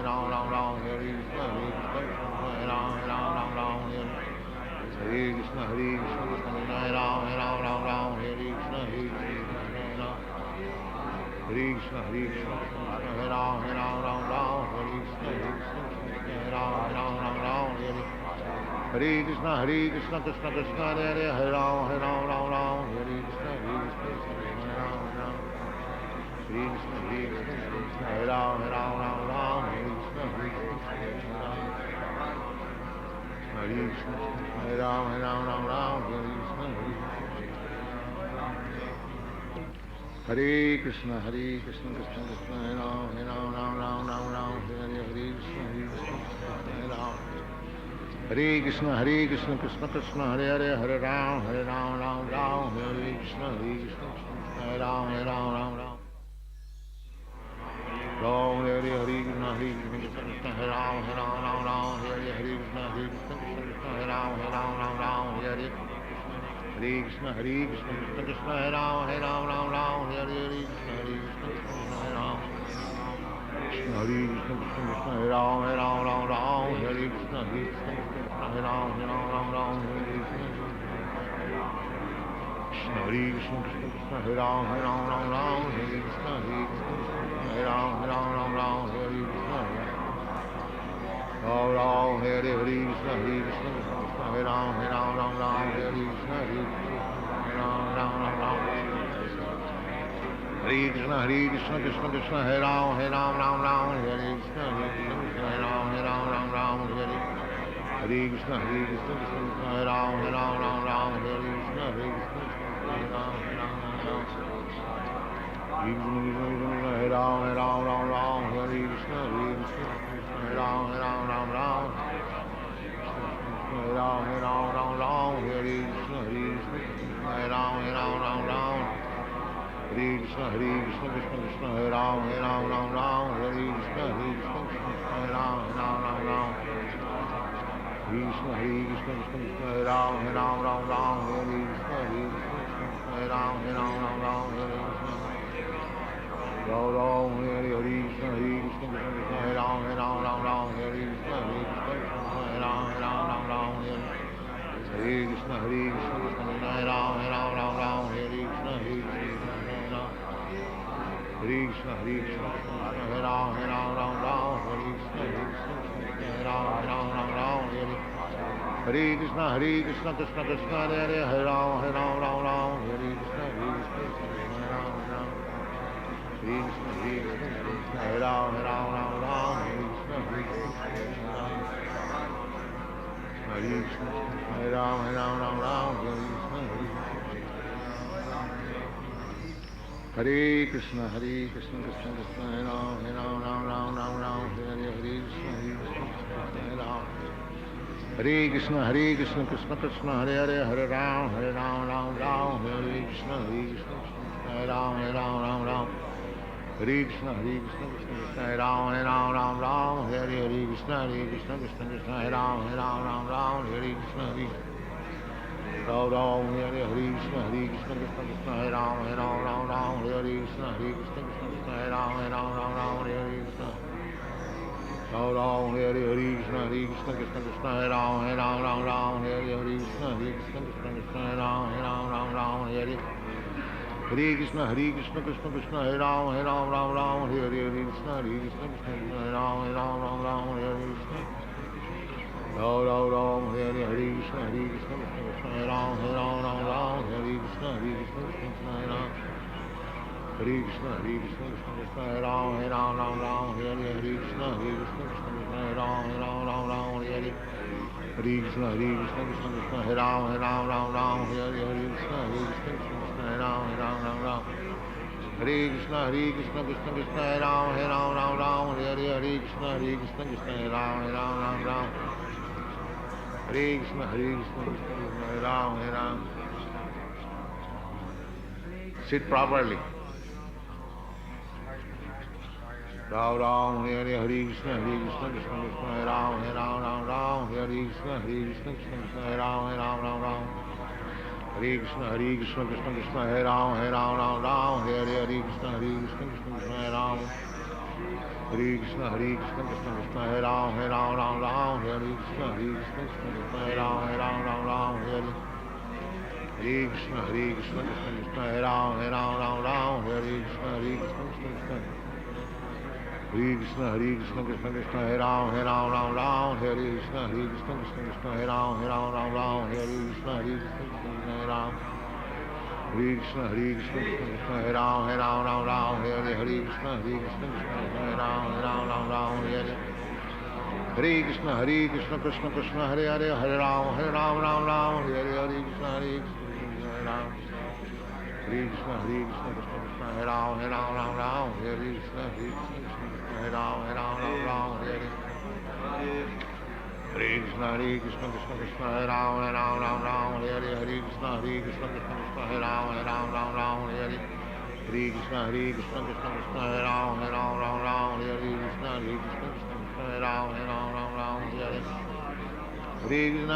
Ram Ram Ram, Hare Krishna, Hare Ram Ram, Hare Krishna, Hare Krishna, Krishna Ram Ram Ram, Hare Krishna, Hare Krishna, Hare Krishna, Hare Krishna, Hare Ram Ram, Hare Krishna, Hare Krishna, Ram Ram, Hare Krishna, Hare Krishna, Krishna Krishna, Hare Hare, Hare Ram Ram, Hare Krishna, Hare Krishna, Ram Ram, Hare Krishna, Hare Krishna, Hare Ram Ram, Hare Krishna, Hare Krishna, Hare Krishna, Hare Ram Ram, Hare Krishna, Hare Krishna, Hare Krishna, Krishna Krishna, Hare Ram Ram, Hare Krishna, Hare Ram. Hare Krishna, Hare Krishna, Krishna Krishna, Hare Hare, Hare Ram Ram, Hare Krishna, Hare Ram, Ram. Ram, Hare Hare, Hare Krishna, Hare Krishna, Krishna, Hare Ram, Hare Hare Krishna, Hare Krishna, Hare Ram, Hare Hare. Hare Krishna, Hare Krishna, Krishna Krishna, Hare Ram, Hare Hare Krishna, Hare Krishna, Hare Ram. Hare Krishna, Krishna Krishna, Hare Ram, Hare Krishna, Hare Ram, Hare Krishna. Hare Krishna, Krishna Krishna, Hare Ram, Hare Krishna, Hare Ram, Hare Krishna. Ram Ram, Hare Krishna, Hare Ram, Hare Krishna, Hare Krishna, Hare Krishna, Krishna Krishna, Hare Ram, Hare Krishna, Hare Ram, Hare Krishna, Hare Krishna, Hare Ram, Hare Krishna, Hare Hare Ram, Hare Krishna, Hare Ram, Hare Ram, Hare Krishna, Hare Ram, Hare Krishna, Hare Krishna, Krishna Krishna, Hare Ram, Hare Krishna, Hare Ram, Krishna, Hare Krishna, Krishna Krishna, Hare Ram, Hare Krishna, Hare Ram, Hare Ram, Hare Krishna, Hare Krishna, Hare Ram, Hare Krishna, Hare Ram, Hare Krishna, Hare Krishna, Hare Ram, Hare Krishna, Hare Krishna, Hare Krishna, Hare Ram, Hare Krishna, Hare Ram, Hare Krishna, Hare Krishna, Krishna Krishna, Hare Hare, Hare Ram, Hare Krishna, Hare Krishna, Hare Krishna, Hare Ram, Hare Krishna, Hare Krishna, Hare Ram, Hare Krishna, Hare Krishna, Krishna Krishna, Hare Ram, Hare Krishna, Hare Ram. Hare Krishna, Hare Krishna, Krishna Krishna, Hare Hare, Hare Ram, Hare Krishna, Hare Ram, Hare Krishna, Hare Krishna, Hare Ram, Hare Krishna, Krishna, Hare Ram, Hare Krishna, Ram, Hare Krishna, Krishna, Hare Ram, Hare Krishna, Hare Ram, Hare Krishna. Ram, Hare Krishna, Krishna Krishna, Hare Ram, Hare Krishna, Krishna, Hare Ram, Hare Krishna, Hare Krishna, Krishna Krishna, Hare Ram, Hare Krishna, Hare Ram, Hare Krishna. Ram, Hare Krishna, Krishna, Hare Ram, Hare Krishna, Hare Ram. Hare Krishna, Krishna, Hare Ram, Hare Krishna, Hare Ram, Hare Krishna, Krishna, Hare Ram, Hare Krishna, Hare Ram, Hare Krishna, Krishna, Hare Ram, Hare Krishna, Hare Ram, Hare Krishna, Hare Ram, Hare Ram. Sit properly. Ram, Hare Krishna, Krishna Krishna, Hare Ram, Hare Krishna, Krishna, Hare Ram, Hare Krishna, Krishna Krishna, Hare Ram, Hare Krishna, Krishna, Hare Ram, Hare Krishna, Krishna Krishna, Hare Ram, Ram Ram, Hare Krishna, Krishna Krishna, Hare Ram, Ram Ram, Hare Krishna, Krishna Krishna, Hare Ram, Ram Ram, Hare Krishna, Krishna Krishna. Hare Krishna, Krishna Krishna Krishna, Hare Ram, Ram Ram, Hare Krishna, Krishna Krishna, Hare Ram, Ram Ram, Hare Krishna, Krishna Krishna, Hare Ram. Hare Krishna, Krishna Krishna, Hare Ram, Ram Ram, Hare Krishna, Krishna Krishna, Hare Ram, Ram Ram, Hare Krishna, Krishna Krishna Krishna, Hare Hare, Hare Ram, Ram Ram, Hare Krishna, Krishna, Hare Ram. Hare Krishna, Krishna Krishna, Hare Ram, Ram, Hare Krishna, Krishna, Hare Ram, Ram, Hare Hare Krishna, Krishna Krishna, Hare Ram, Ram, Hare Krishna, Krishna Krishna, Hare Ram, Ram, Hare Krishna, Krishna Krishna, Hare Ram, Ram, Hare Krishna,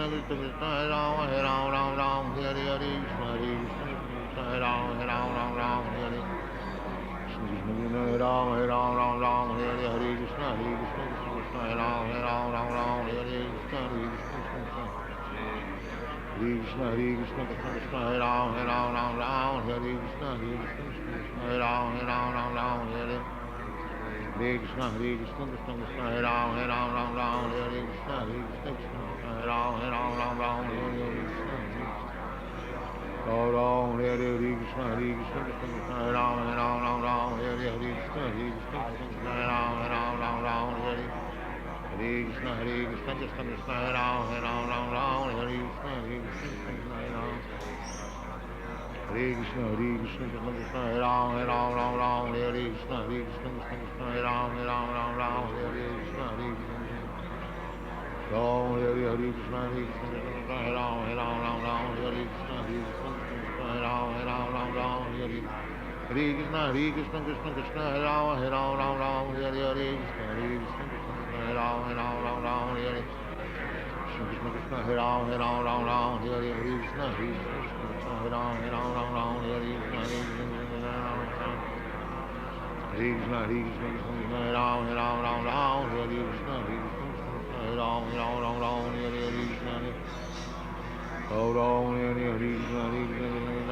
Krishna Krishna, Hare Ram, Ram, Hare Krishna, Krishna Krishna, Hare Ram, Ram, Hare Krishna, Krishna Krishna, Hare Ram, Ram, Hare Krishna, Ram, Ram, Hare Krishna, Krishna Krishna, Hare Ram, Ram, Hare Krishna, Krishna Krishna, Krishna Hare Ram, Ram, Hare Krishna, Krishna Hare Ram, Ram, Hare Krishna, Krishna Krishna, Hare Ram, Hare Krishna, Krishna Hare Ram, Ram, Hare Krishna. Ram, Hare Krishna, Krishna Krishna, Hare Ram, Hare Krishna, Krishna Hare Ram, Hare Krishna, Krishna Krishna, Hare Ram, Hare Krishna, Krishna Hare Ram. Hare Krishna, Krishna Krishna, Hare Ram, Hare Krishna, Krishna Krishna, Hare Ram, Hare Krishna, Krishna. Ram, Hare Krishna, Krishna Krishna, Hare Ram, Hare Krishna, Krishna Krishna, Hare Ram, Hare Krishna, Krishna Krishna, Hare Ram, Hare Krishna, Krishna Krishna, Hare Ram, Hare Krishna, Krishna Hare Ram, Hare Krishna, Krishna Krishna, Hare Ram, Hare Krishna, Hare Krishna, Hare Ram, Hare Krishna, Hare Ram, Hare Krishna. Hare Ram, Hare Krishna, Hare Ram, Hare Krishna, Krishna Krishna, Hare Ram, Hare Krishna. Hare Krishna, Krishna Krishna, Hare Ram, Hare Krishna, Krishna Hare Ram, Hare Krishna. Hare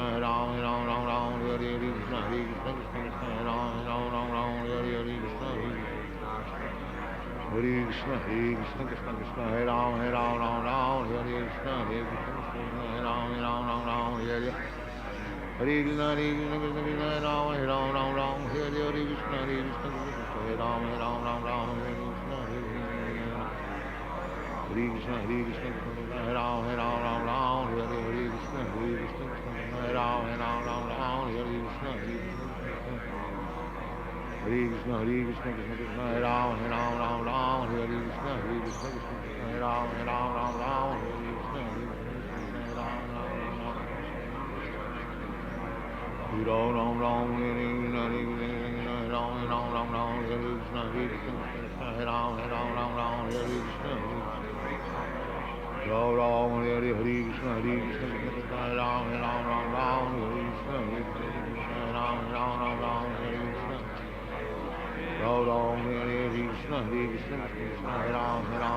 Krishna, Krishna Krishna, Hare Ram, Hare Krishna, Krishna Hare Ram, Hare Krishna. Hare Krishna, Krishna, Hare Ram, Hare Krishna, Krishna, Hare Ram, Hare Krishna. Hare Krishna, Krishna, Hare Ram, Hare Krishna, Krishna, Hare Ram, Hare Krishna. Hare Ram, Hare Krishna, Hare Ram, Hare Krishna. Ram Ram, Hare Krishna, Hare Ram, Hare Krishna, Hare Ram, Hare Krishna. Ram Ram, Hare Krishna, Hare Ram, Hare Krishna, Hare Ram, Hare Krishna, Krishna, Hare Ram, Hare Krishna, Hare Ram, Hare Ram,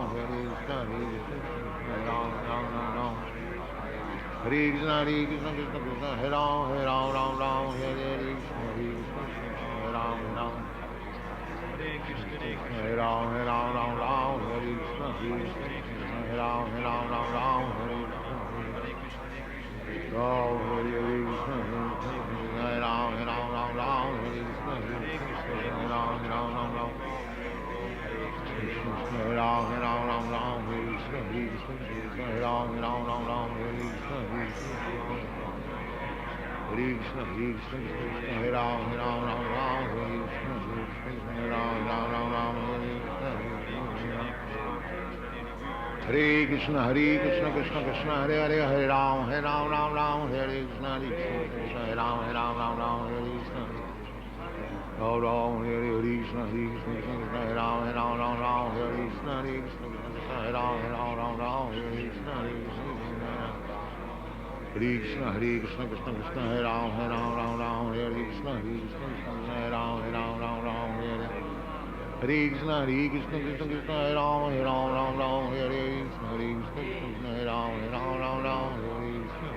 Hare Krishna, Hare Ram, Hare Krishna. Ram, Hare Krishna, Hare Ram, Hare Krishna, Hare Ram, Hare Ram, Hare Krishna, Hare Ram, Hare Krishna. Hare Krishna, Hare Ram, Hare Krishna, Hare Ram, Hare Krishna, Krishna Krishna, Hare Hare, Hare Ram, Hare Krishna, Krishna Hare Ram, Hare Krishna. Hare Ram, Hare Krishna, Krishna Hare Ram, Hare Krishna, Krishna Hare Ram, Hare Krishna. Hare Krishna, Krishna Hare Ram, Hare Krishna, Krishna Hare Ram, Hare Hare Krishna, Krishna Krishna, Hare Rama, Ram Ram, Hare Krishna, Hare Krishna, Hare Rama, Ram Ram, Hare Krishna,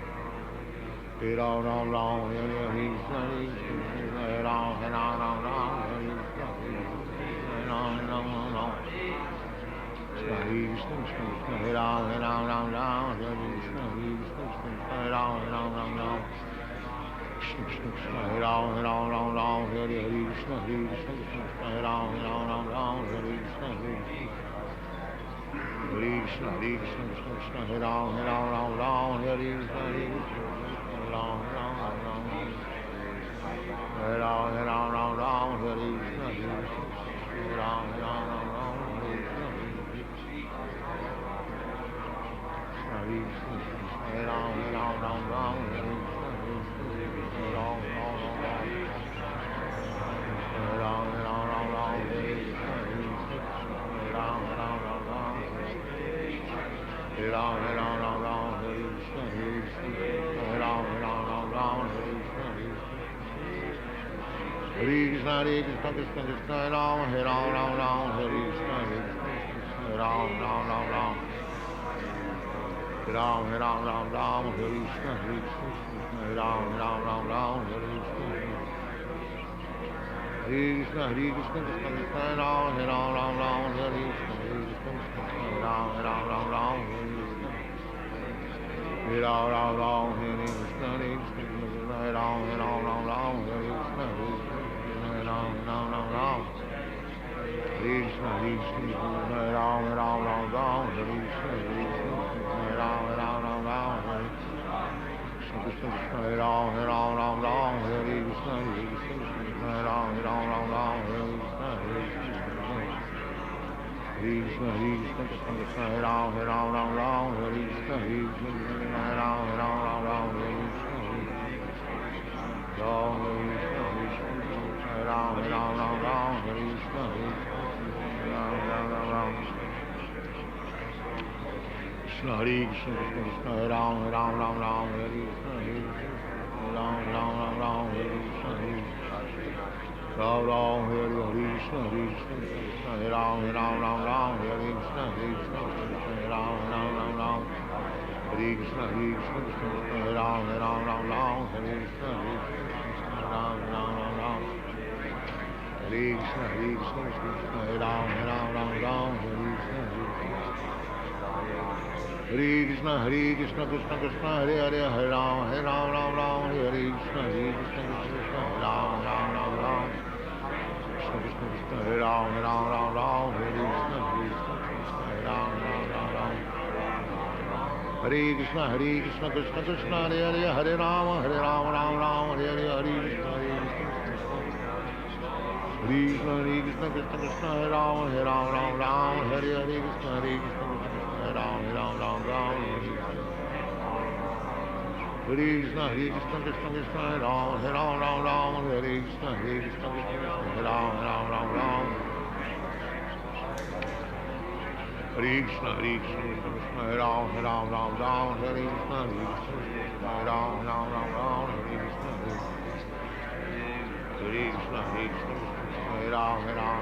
Hare Ram Ram, Hare Krishna, Hare Ram, Ram, Hare Krishna, Hare Ram, Hare Krishna, Hare Ram, Ram, Hare Krishna, Hare Ram, Ram. Krishna Krishna Hare Ram, Hare Krishna, Hare Ram, Hare Krishna, Hare Krishna, Krishna Krishna Hare Ram, Hare Krishna, Hare Ram, Hare Ram, Hare Krishna, Hare Ram, Hare Krishna, Hare Krishna, Hare Ram, Hare Krishna. Hare Krishna, Krishna Krishna, Hare Ram, Hare Ram, Hare Krishna, Hare Ram, Ram. Ram, Hare Krishna, Hare Ram, Hare Krishna, Hare Krishna, Krishna Krishna, Hare Ram, Hare Ram, Hare Krishna, Hare Ram, Hare Krishna, Hare Ram, Hare Krishna, Hare Ram, Hare Krishna, Hare Ram, Hare Krishna, Hare Ram, Hare Krishna, Hare Ram, Hare Krishna, Hare Ram, Hare Krishna, Hare Ram, Hare Krishna, Hare Ram, Hare Krishna, Hare Ram, Krishna, Hare Krishna, Hare Ram, Hare Krishna, Hare Ram, Hare Krishna, Ram, Hare Krishna, Hare Ram, Hare Krishna, Hare Ram, Hare Krishna, Hare Ram, Hare Krishna, Ram, Hare Krishna, Hare Ram, Hare Krishna, Hare Krishna, Krishna Krishna, Hare Ram, Hare Ram, Hare Krishna, Krishna, Ram, Krishna Krishna, Hare Ram, Hare Krishna, Ram, Hare Krishna, Krishna Krishna, Hare Ram, Hare Ram, Hare Krishna, Krishna Krishna, Krishna Hare Ram, Hare Ram, Hare Krishna, Hare Ram, Hare Krishna, Krishna, Hare Ram, Hare Hare Krishna, Hare Ram, Hare Krishna, Krishna, Hare Ram, Hare Krishna, Hare Ram, Hare Krishna, Hare Krishna, Hare Ram, Hare Ram,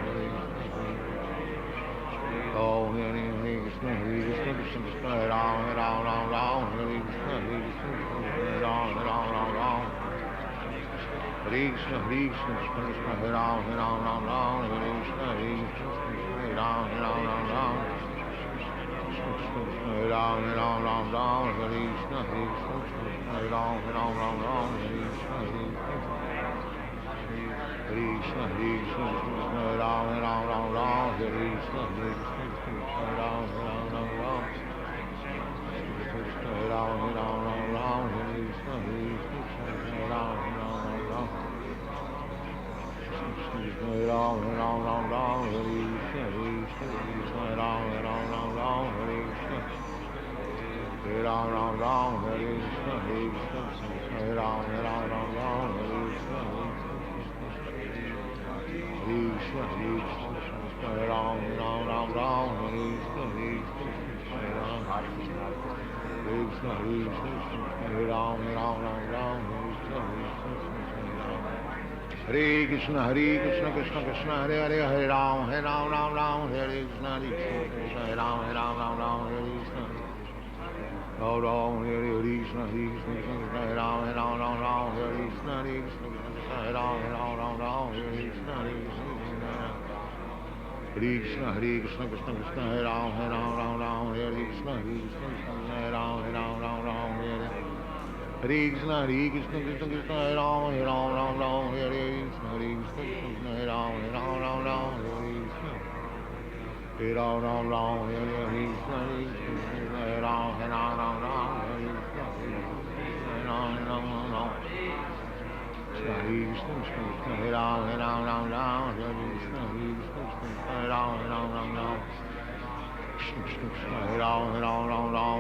Hare Krishna, Oh, Hare Krishna, Krishna, Hare Ram, Hare Krishna, Hare Ram, Hare Krishna, Krishna, Hare Ram, Hare Krishna, Hare Ram, Hare Ram, Hare Krishna, Hare Ram, Hare Krishna, Hare Ram, Hare Krishna, Hare Ram, Hare Ram, Hare Krishna, Hare Ram, Hare Ram, Hare Krishna, Hare Ram, Hare Krishna, Hare Ram, Hare Krishna, Hare Ram, Hare Krishna, Krishna, Hare Ram, Hare Krishna, Hare Ram, Krishna, Hare Ram, Hare Krishna, Hare Ram, Hare Krishna, Krishna Krishna, Hare Hare, Hare Ram, Ram Ram, Hare Krishna, Krishna, Hare Ram, Ram Ram, Hare Krishna. Ram Ram, Hare Krishna, Krishna Krishna, Hare Ram, Ram Ram, Hare Krishna, Krishna, Hare Ram, Ram Ram, Hare Krishna, Krishna, Hare Krishna, Krishna Krishna, Hare Ram, Ram, Hare Krishna, Krishna, Hare Ram, Ram, Hare Hare Krishna, Krishna Krishna, Hare Ram, Ram, Hare Krishna, Krishna, Hare Ram, Ram, Hare Krishna, Hare Ram, Ram, Hare Krishna, Krishna, Hare Ram, Ram, Hare Krishna, Hare Ram, Hare Krishna, Hare Ram, Ram, Hare Krishna, Hare Ram, Ram, Krishna Krishna, Hare Ram,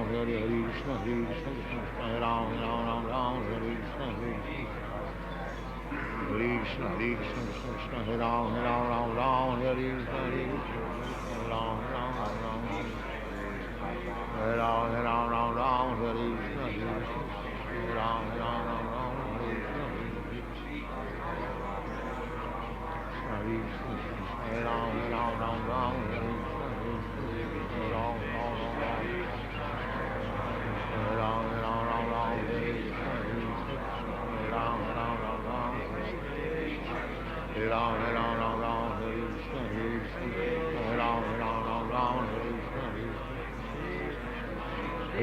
Hare Krishna, Krishna, Hare Ram, Ram, Hare Krishna, Hare Krishna, Krishna, Hare Ram, Hare Krishna, Hare Ram, Hare Ram, Hare Krishna, Hare Ram, Hare Krishna, Hare Krishna, Hare Ram, Hare Krishna.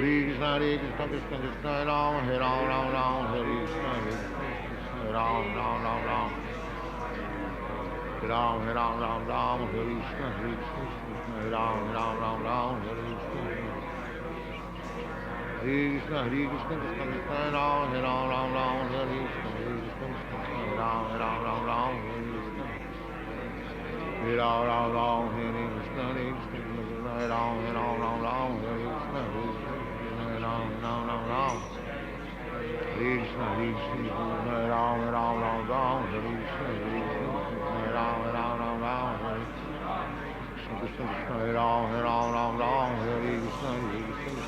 Hare Krishna, Krishna Krishna, Hare Ram, Hare Ram, Hare Krishna, Hare Ram, Hare Ram, Hare Krishna, Hare Ram, Hare Krishna, Hare Krishna, Krishna Krishna, Hare Ram, Hare Ram, Hare Krishna, Hare Ram, Hare Krishna, Hare Ram, Hare Krishna, Hare Ram, Hare Krishna, Hare Ram, Krishna, Hare Ram, Hare Krishna, Hare Ram, Hare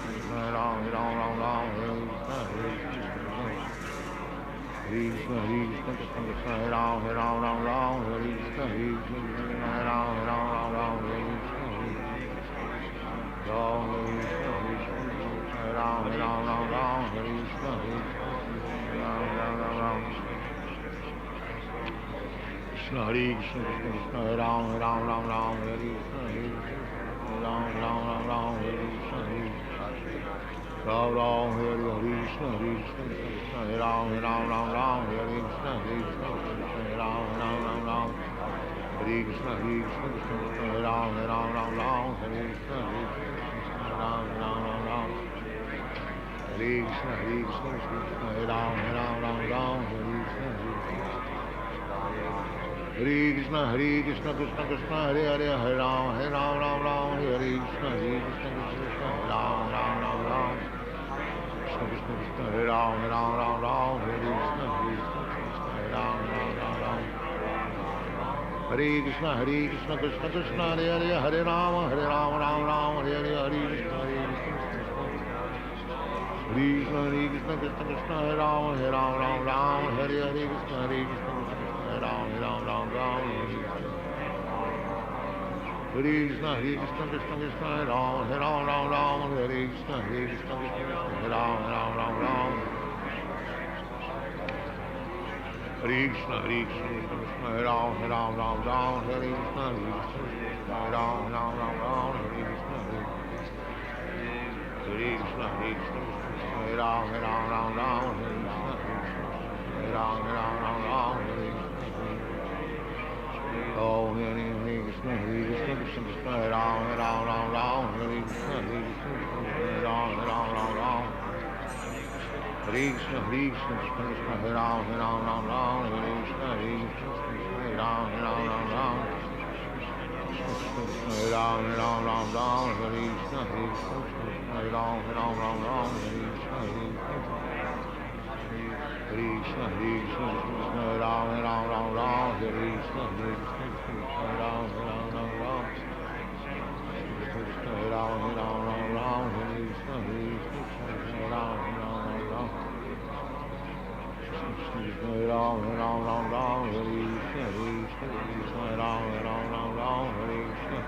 Krishna, Hare Ram, Hare Krishna, Hare Ram, Hare Krishna, Hare Ram, Hare Krishna, Hare Ram, Hare Krishna, Hare Krishna, Hare Ram, Hare Krishna, Hare Ram, Hare Krishna, Ram Ram, Hare Krishna, Hare Ram, Hare Krishna, Hare Ram, Hare Krishna, Hare Ram, Hare Krishna, Ram Ram, Hare Krishna, Hare Ram, Hare Krishna, Hare Krishna, Krishna Krishna, Hare Hare, Hare Ram, Hare Krishna, Krishna, Ram Ram, Krishna Krishna, Hare Ram, Hare Krishna, Hare Ram, Hare Krishna, Krishna Krishna, Hare Hare, Hare Ram, Hare Hare, Hare Krishna, Krishna Krishna, Krishna Hare Ram, Hare Hare, Krishna, Hare Krishna, Ram Krishna, Krishna Krishna, Hare Ram, Hare Krishna, Hare Ram, Hare Krishna, Krishna, Hare Ram, Hare Krishna, Hare Ram, Hare Krishna, Hare Krishna, Hare Ram, Hare Krishna, Hare Ram, Hare Krishna. Oh, Hare Krishna, Krishna Krishna, Hare Ram, Hare Krishna, Hare Ram, Hare Krishna, Krishna, Hare Ram, Hare Krishna, Hare Ram, Hare Ram, Hare Krishna, Hare Ram, Krishna, Hare Ram, Hare Krishna, Hare Ram, Hare Ram, Hare Krishna, Hare Ram, Hare Ram, Hare Hare Ram, Hare Ram, Ram Ram, Hare Krishna.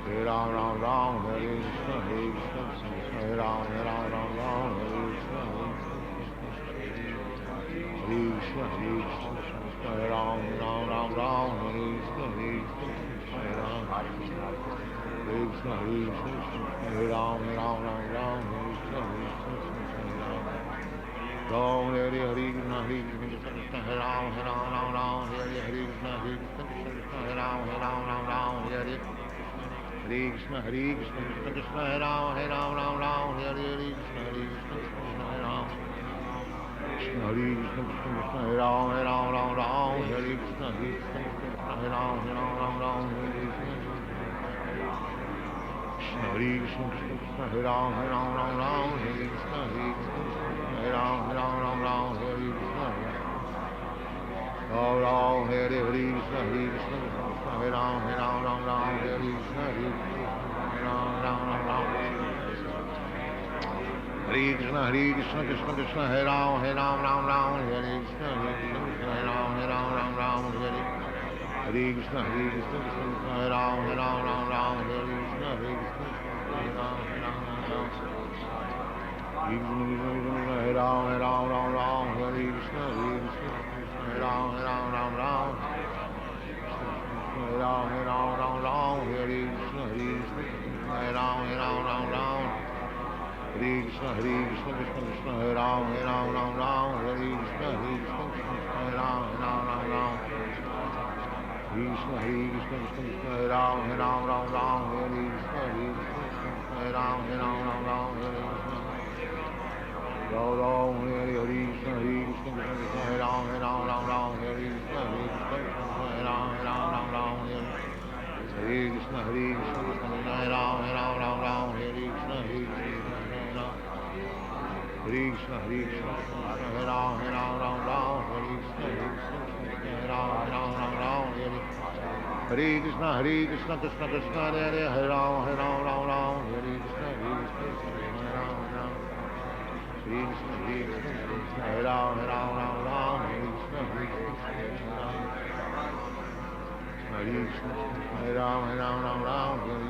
Hare Ram, Ram Ram, Hare Krishna, Hare Krishna, Hare Ram, Hare Ram, Ram Ram, Hare Krishna, Hare Krishna, Hare Krishna, Hare Ram, Ram Ram, Ram, Hare Krishna, Hare Krishna, Hare Ram, Hare Krishna, Hare Krishna, Hare Ram, Ram Ram, Ram, Hare Krishna, Hare Krishna, Hare Ram. Ram Hare Hare Krishna Hare Krishna Krishna Hare Ram Hare Ram Ram Ram Hare Hare Hare Krishna Hare Krishna Krishna Krishna Hare Ram Hare Ram Ram Ram Hare Hare Hare Krishna Hare Krishna Krishna Krishna Hare Ram Hare Ram Ram Ram Hare Hare Hare Krishna Hare Krishna Krishna Hare Ram Krishna Hare Krishna Krishna Krishna Hare Ram Hare Ram Ram Ram Hare Krishna Hare Krishna Krishna Hare Ram Hare Ram Ram Ram Hare Krishna Krishna Hare Krishna Krishna Krishna Hare Ram Hare Ram Ram Ram Hare Krishna Hare Krishna Hare Ram Hare Ram Ram Ram Hare Krishna Ram Ram Hare Hare Krishna Hare Krishna Krishna Hare Ram Hare Ram Ram Ram Hare Krishna Hare Ram Ram Ram Ram Hare Krishna Hare Krishna Krishna Krishna Hare Ram Hare Ram Ram Ram Hare Krishna Hare Krishna Hare Ram Hare Ram Ram Ram Hare Krishna Hare Krishna Krishna Krishna Hare Ram Hare Ram Ram Ram Hare Krishna Hare Krishna Hare Ram Hare Ram Ram Ram Hare Ram Hare Ram Ram Ram Hare Krishna Hare Krishna Hare Ram Hare Ram Ram Ram Hare Ram Hare Ram Ram Ram Hare Krishna Hare Krishna Hare Ram Hare Ram Ram Ram Hare Krishna Hare Krishna Krishna Krishna Hare Ram Hare Ram Ram Ram Hare Krishna Hare Krishna Hare Ram Hare Ram Ram Ram Krishna Hare Krishna Krishna Krishna Hare Ram Hare Ram Ram Ram Hare Krishna Hare Krishna Hare Ram Hare Ram Ram Ram Hare Krishna Ram Ram Hare Hare Krishna Hare Krishna Krishna Krishna Hare Ram Hare Ram Ram Ram Hare Krishna Hare Krishna Hare Ram Hare Ram Ram Ram Hare Krishna Hare Krishna Krishna Krishna Hare Ram Hare Ram Ram Ram Hare Krishna Hare Krishna Hare Krishna Hare Krishna Hare Ram Hare Ram Ram Ram Hare Krishna Hare Krishna Hare Ram Hare Ram Ram Ram Hare Krishna Hare Krishna Krishna Krishna Hare Hare Hare Ram Hare Ram Ram Ram Hare Krishna Hare Krishna Hare Ram Hare Ram Krishna Hare Krishna Krishna Hare Ram Hare Ram Ram Ram Hare Krishna Hare Krishna Hare Krishna Hare Ram Hare Ram Ram Ram Hare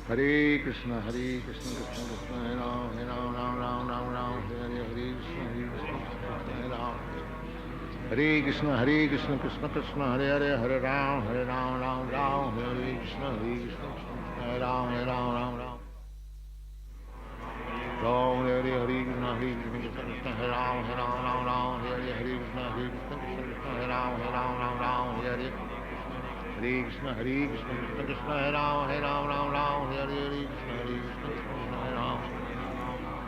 Krishna Hare Krishna Hare Krishna Krishna Krishna Hare Ram Hare Ram Ram Ram Ram Ram Hare Hare Krishna Hare Ram Hare Krishna Hare Krishna Krishna Krishna Hare Hare Hare Ram Hare Ram Ram Ram Hare Krishna Hare Krishna Hare Ram Hare Ram Ram Ram Ram Hare Hare Krishna Hare Krishna Krishna Krishna Hare Ram Hare Ram Ram Ram Hare Hare Hare Krishna Hare Krishna Krishna Krishna Hare Ram Hare Ram Ram Ram Hare Hare Hare Krishna Hare Krishna Krishna Krishna Hare Ram Hare Ram Ram Ram Hare Hare Hare Krishna Hare Krishna Krishna Hare Ram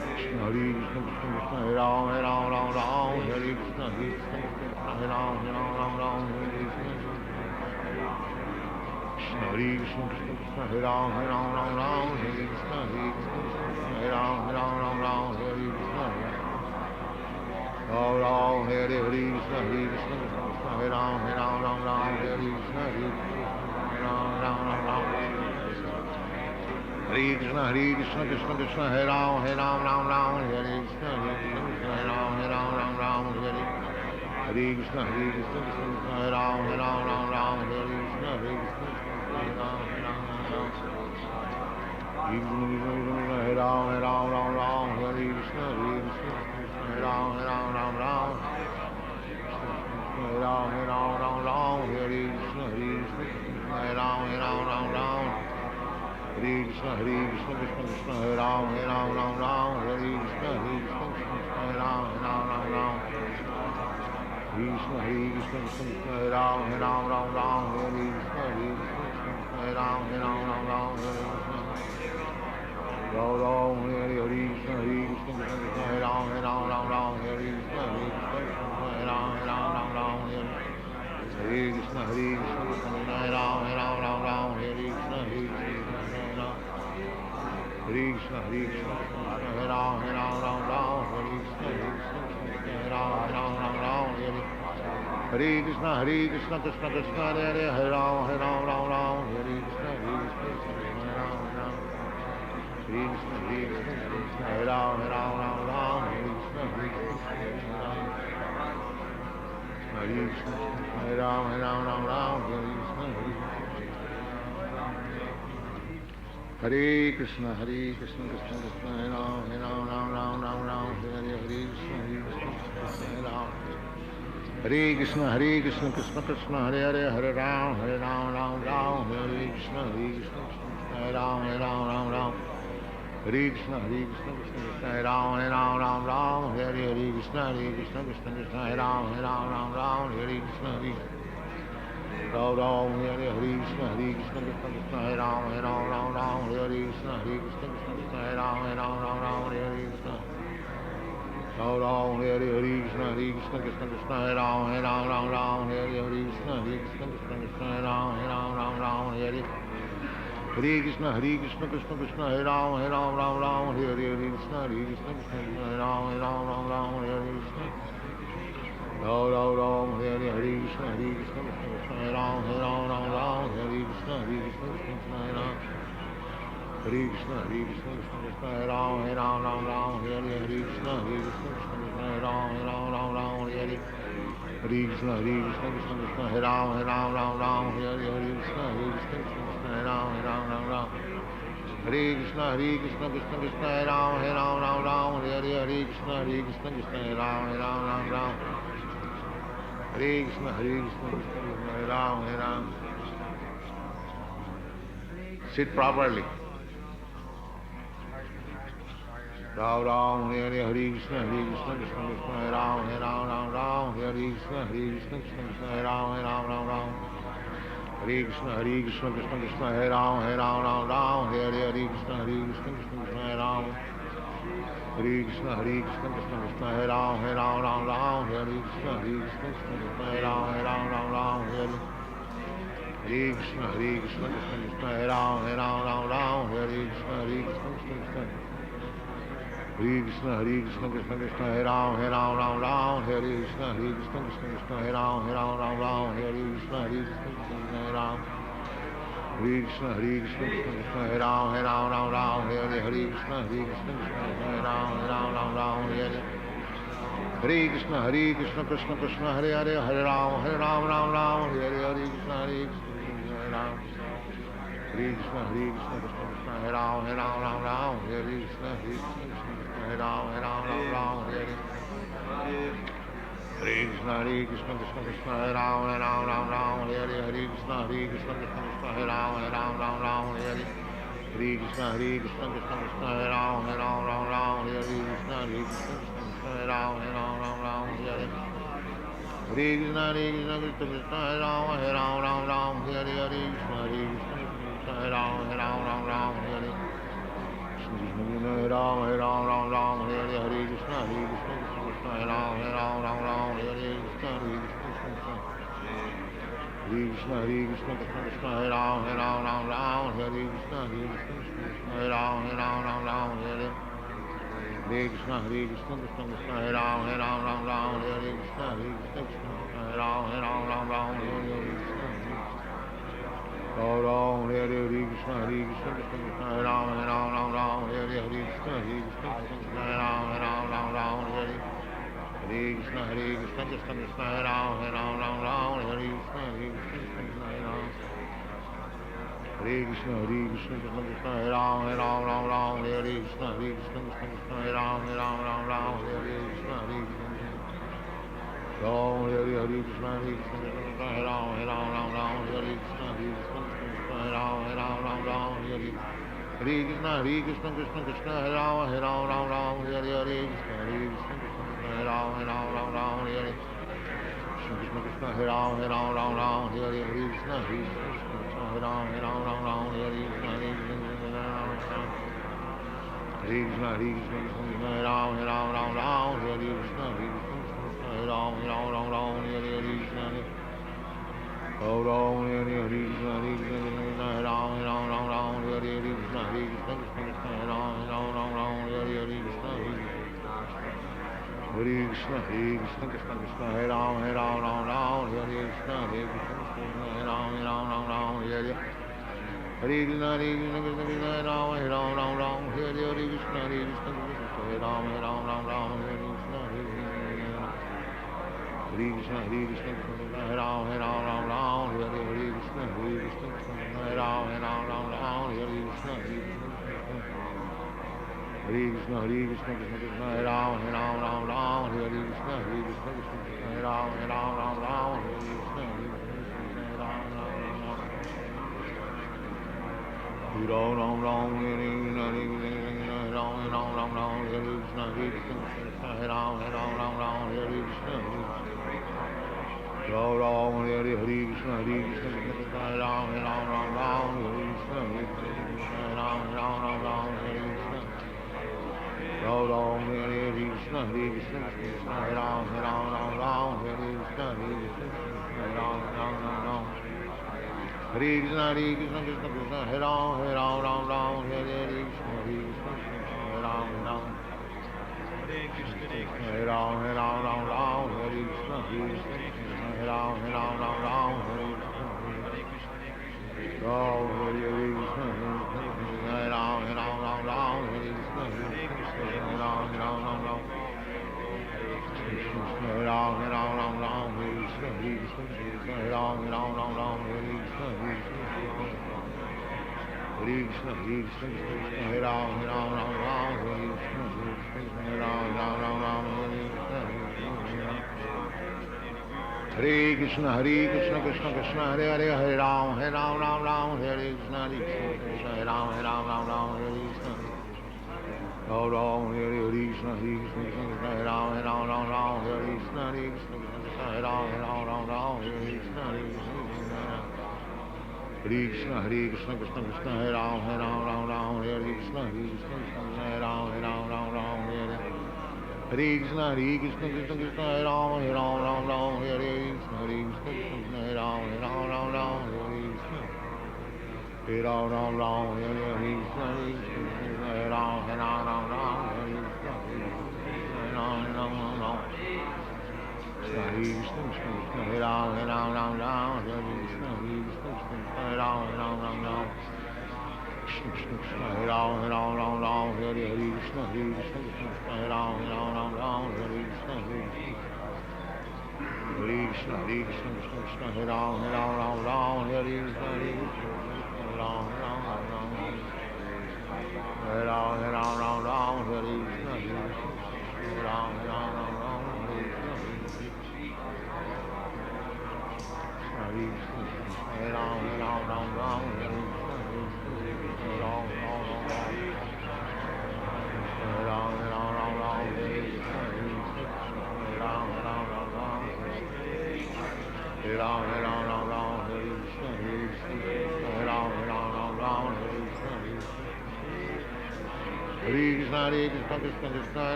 Krishna Hare Krishna Krishna Krishna Hare Ram Hare Ram Ram Ram Hare Krishna Hare Krishna Krishna Hare Ram Hare Ram Ram Ram Hare Krishna Krishna Hare Krishna Krishna Krishna Hare Ram Hare Ram Ram Ram Hare Krishna Hare Krishna Hare Ram Hare Ram Ram Ram Hare Krishna Ram Ram Hare Hare Krishna Hare Krishna Krishna Krishna Hare Ram Hare Ram Ram Ram Hare Krishna Hare Ram Ram Ram Ram Hare Krishna Hare Krishna Krishna Krishna Hare Ram Hare Ram Ram Ram Hare Krishna Hare Krishna Hare Ram Hare Ram Ram Ram Hare Hare Krishna Hare Krishna Krishna Krishna Hare Ram Hare Ram Ram Ram Hare Krishna Hare Krishna Hare Ram Hare Ram Ram Ram Hare Ram Hare Ram Ram Ram Hare Krishna Hare Krishna Hare Ram Hare Ram Ram Ram Hare Ram Hare Ram Ram Ram Hare Krishna Hare Krishna Hare Ram Hare Ram Ram Ram Hare Krishna Hare Krishna Krishna Krishna Hare Ram Hare Ram Ram Ram Hare Krishna Hare Krishna Hare Ram Hare Ram Ram Ram Krishna Hare Krishna Krishna Krishna Hare Ram Hare Ram Ram Ram Hare Krishna Hare Krishna Hare Ram Hare Ram Ram Ram Hare Krishna Ram Ram Hare Hare Krishna Hare Krishna Krishna Krishna Hare Ram Hare Ram Ram Ram Hare Krishna Hare Krishna Hare Ram Hare Ram Ram Ram Hare Krishna Hare Krishna Krishna Krishna Hare Ram Hare Ram Ram Ram Hare Krishna Hare Krishna Hare Krishna Hare Krishna Hare Ram Hare Ram Ram Ram Hare Krishna Hare Krishna Hare Ram Hare Ram Ram Ram Hare Krishna Hare Krishna Krishna Krishna Hare Hare Hare Ram Hare Ram Ram Ram Hare Krishna Hare Krishna Hare Ram Ram Krishna Hare Krishna Hare Ram Hare Ram Ram Ram Hare Krishna Hare Krishna Hare Krishna, Hare Krishna, Krishna Krishna, Hare Ram, Ram Ram, Hare Hare, Hare Krishna, Hare Krishna, Krishna Krishna, Hare Hare, Hare Ram, Ram Ram, Hare Krishna, Krishna Krishna, Hare Ram, Ram. Hare Krishna, Krishna Krishna, Hare Ram, Ram, Hare Krishna, Krishna Krishna, Hare Ram, Ram, Hare Krishna, Ram, Hare Krishna, Krishna Krishna, Hare Ram, Ram, Hare Krishna, Krishna Krishna, Hare Ram, Ram, Hare Krishna, Ram, Hare Krishna, Krishna Krishna, Hare Ram, Ram, Hare Krishna, Krishna Krishna, Hare Ram, Hare Hare Krishna, Krishna Krishna, Hare Ram, Ram, Hare Krishna, Krishna Krishna, Hare Ram, Hare Krishna, Ram, Hare Krishna, Krishna Krishna, Hare Ram, Hare Krishna, Krishna Krishna, Hare Ram, Hare Krishna, Krishna Krishna, Hare Ram, Hare Krishna, Krishna Krishna, Hare Ram, Hare Krishna, Krishna, Hare Ram, Hare Krishna, Krishna Krishna, Hare Ram, Hare Krishna, Krishna Krishna, Hare Ram, Hare Krishna, Krishna Krishna, Hare Ram, Hare Krishna, Hare Ram. Sit properly. Ram, Hare Krishna, Krishna Krishna, Hare Ram, Hare Krishna, Krishna Krishna, Hare Ram, Hare Krishna, Krishna Krishna, Hare Ram, Hare Krishna, Krishna Krishna, Hare Ram, Hare Krishna, Krishna, Hare Ram, Hare Krishna, Krishna Krishna, Hare Ram, Hare Krishna, Krishna, Hare Ram, Hare Krishna, Krishna Krishna, Hare Krishna, Krishna Krishna, Hare Ram, Hare Krishna, Krishna Krishna, Hare Ram, Hare Krishna, Krishna Krishna, Hare Ram, Hare Krishna, Krishna, Hare Ram, Hare Krishna, Krishna Krishna, Hare Ram, Hare Krishna, Krishna Krishna, Hare Hare, Hare Ram, Hare Krishna, Hare Ram, Hare Krishna, Krishna, Hare Ram, Hare Krishna, Krishna, Hare Ram, Hare Krishna, Krishna, Hare Ram, Hare Krishna, Krishna Krishna, Hare Ram, Hare Krishna, Krishna, Hare Ram, Hare Krishna, Krishna, Hare Ram, Hare Krishna, Krishna, Hare Ram, Hare Krishna, Krishna, Hare Ram, Hare Hare Ram, Hare Ram, Hare Krishna, Krishna, Hare Ram, Hare Krishna, Krishna, Krishna, Hare Ram, Hare Krishna, Krishna, Hare Ram, Hare Krishna, Krishna, Hare Ram, Hare Krishna, Krishna, Hare Ram, Hare Ram, Hare Krishna, Krishna, Hare Ram, Hare Krishna, Krishna, Hare Ram, Hare Krishna, Krishna, Hare Ram, Hare Krishna, Hare Krishna, Krishna, Hare Ram, Hare Krishna, Krishna, Hare Ram, Hare Krishna, Ram, Hare Krishna, Krishna, Hare Ram, Hare Krishna, Krishna, Hare Ram, Hare Krishna, Krishna, Hare Ram, Hare Krishna, Hare Ram, Hare Krishna, Hare Ram, Hare Krishna, Krishna, Hare Ram, Hare Krishna, Hare Krishna, Hare Ram, Hare Krishna, Hare Ram, Hare Krishna, Ram, Hare Krishna, Hare Ram, Hare Krishna, Hare Ram, Hare Krishna, Hare Krishna, Krishna, Hare Ram, Hare Krishna, Hare Ram, Hare Hare Krishna, Krishna, Hare Ram, Hare Krishna, Hare Ram, Hare Krishna, Hare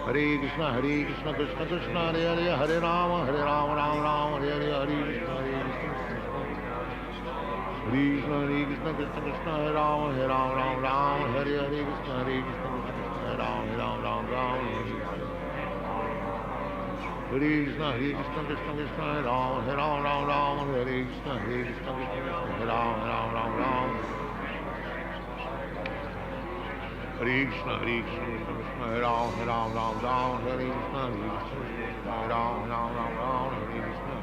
Hare Krishna, Krishna Krishna, Hare Hare, Hare Rama, Rama Rama, Hare Hare, Hare Krishna, Krishna Krishna, Krishna Krishna, Hare Rama, Rama, Hare Hare, Krishna Krishna, Hare Rama, Rama, Hare Krishna, Krishna Krishna, Hare Rama, Rama, Hare Krishna, Krishna Krishna, Hare Rama, Rama. Hare Krishna, Krishna Krishna, Hare Rama, Rama, Hare Krishna, Hare Rama, Rama, Hare Krishna,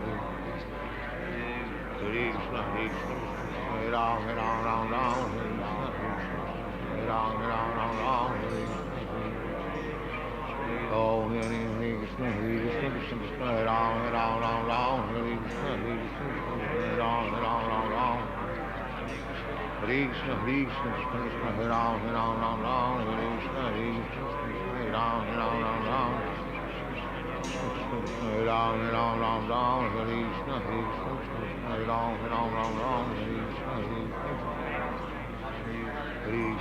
Hare Krishna, Hare Rama, Rama, Hare Krishna, Hare Rama, Rama, Hare Krishna. Oh, Hare Krishna, Krishna Krishna, Hare Rama, Rama, Hare Krishna, Hare Rama, Rama. Hare Krishna, Krishna Krishna, Hare Rama, Rama, Hare Krishna, Hare Rama, Rama. Hare Rama, Rama, Hare Krishna, Hare Rama, Rama, Hare Krishna, Hare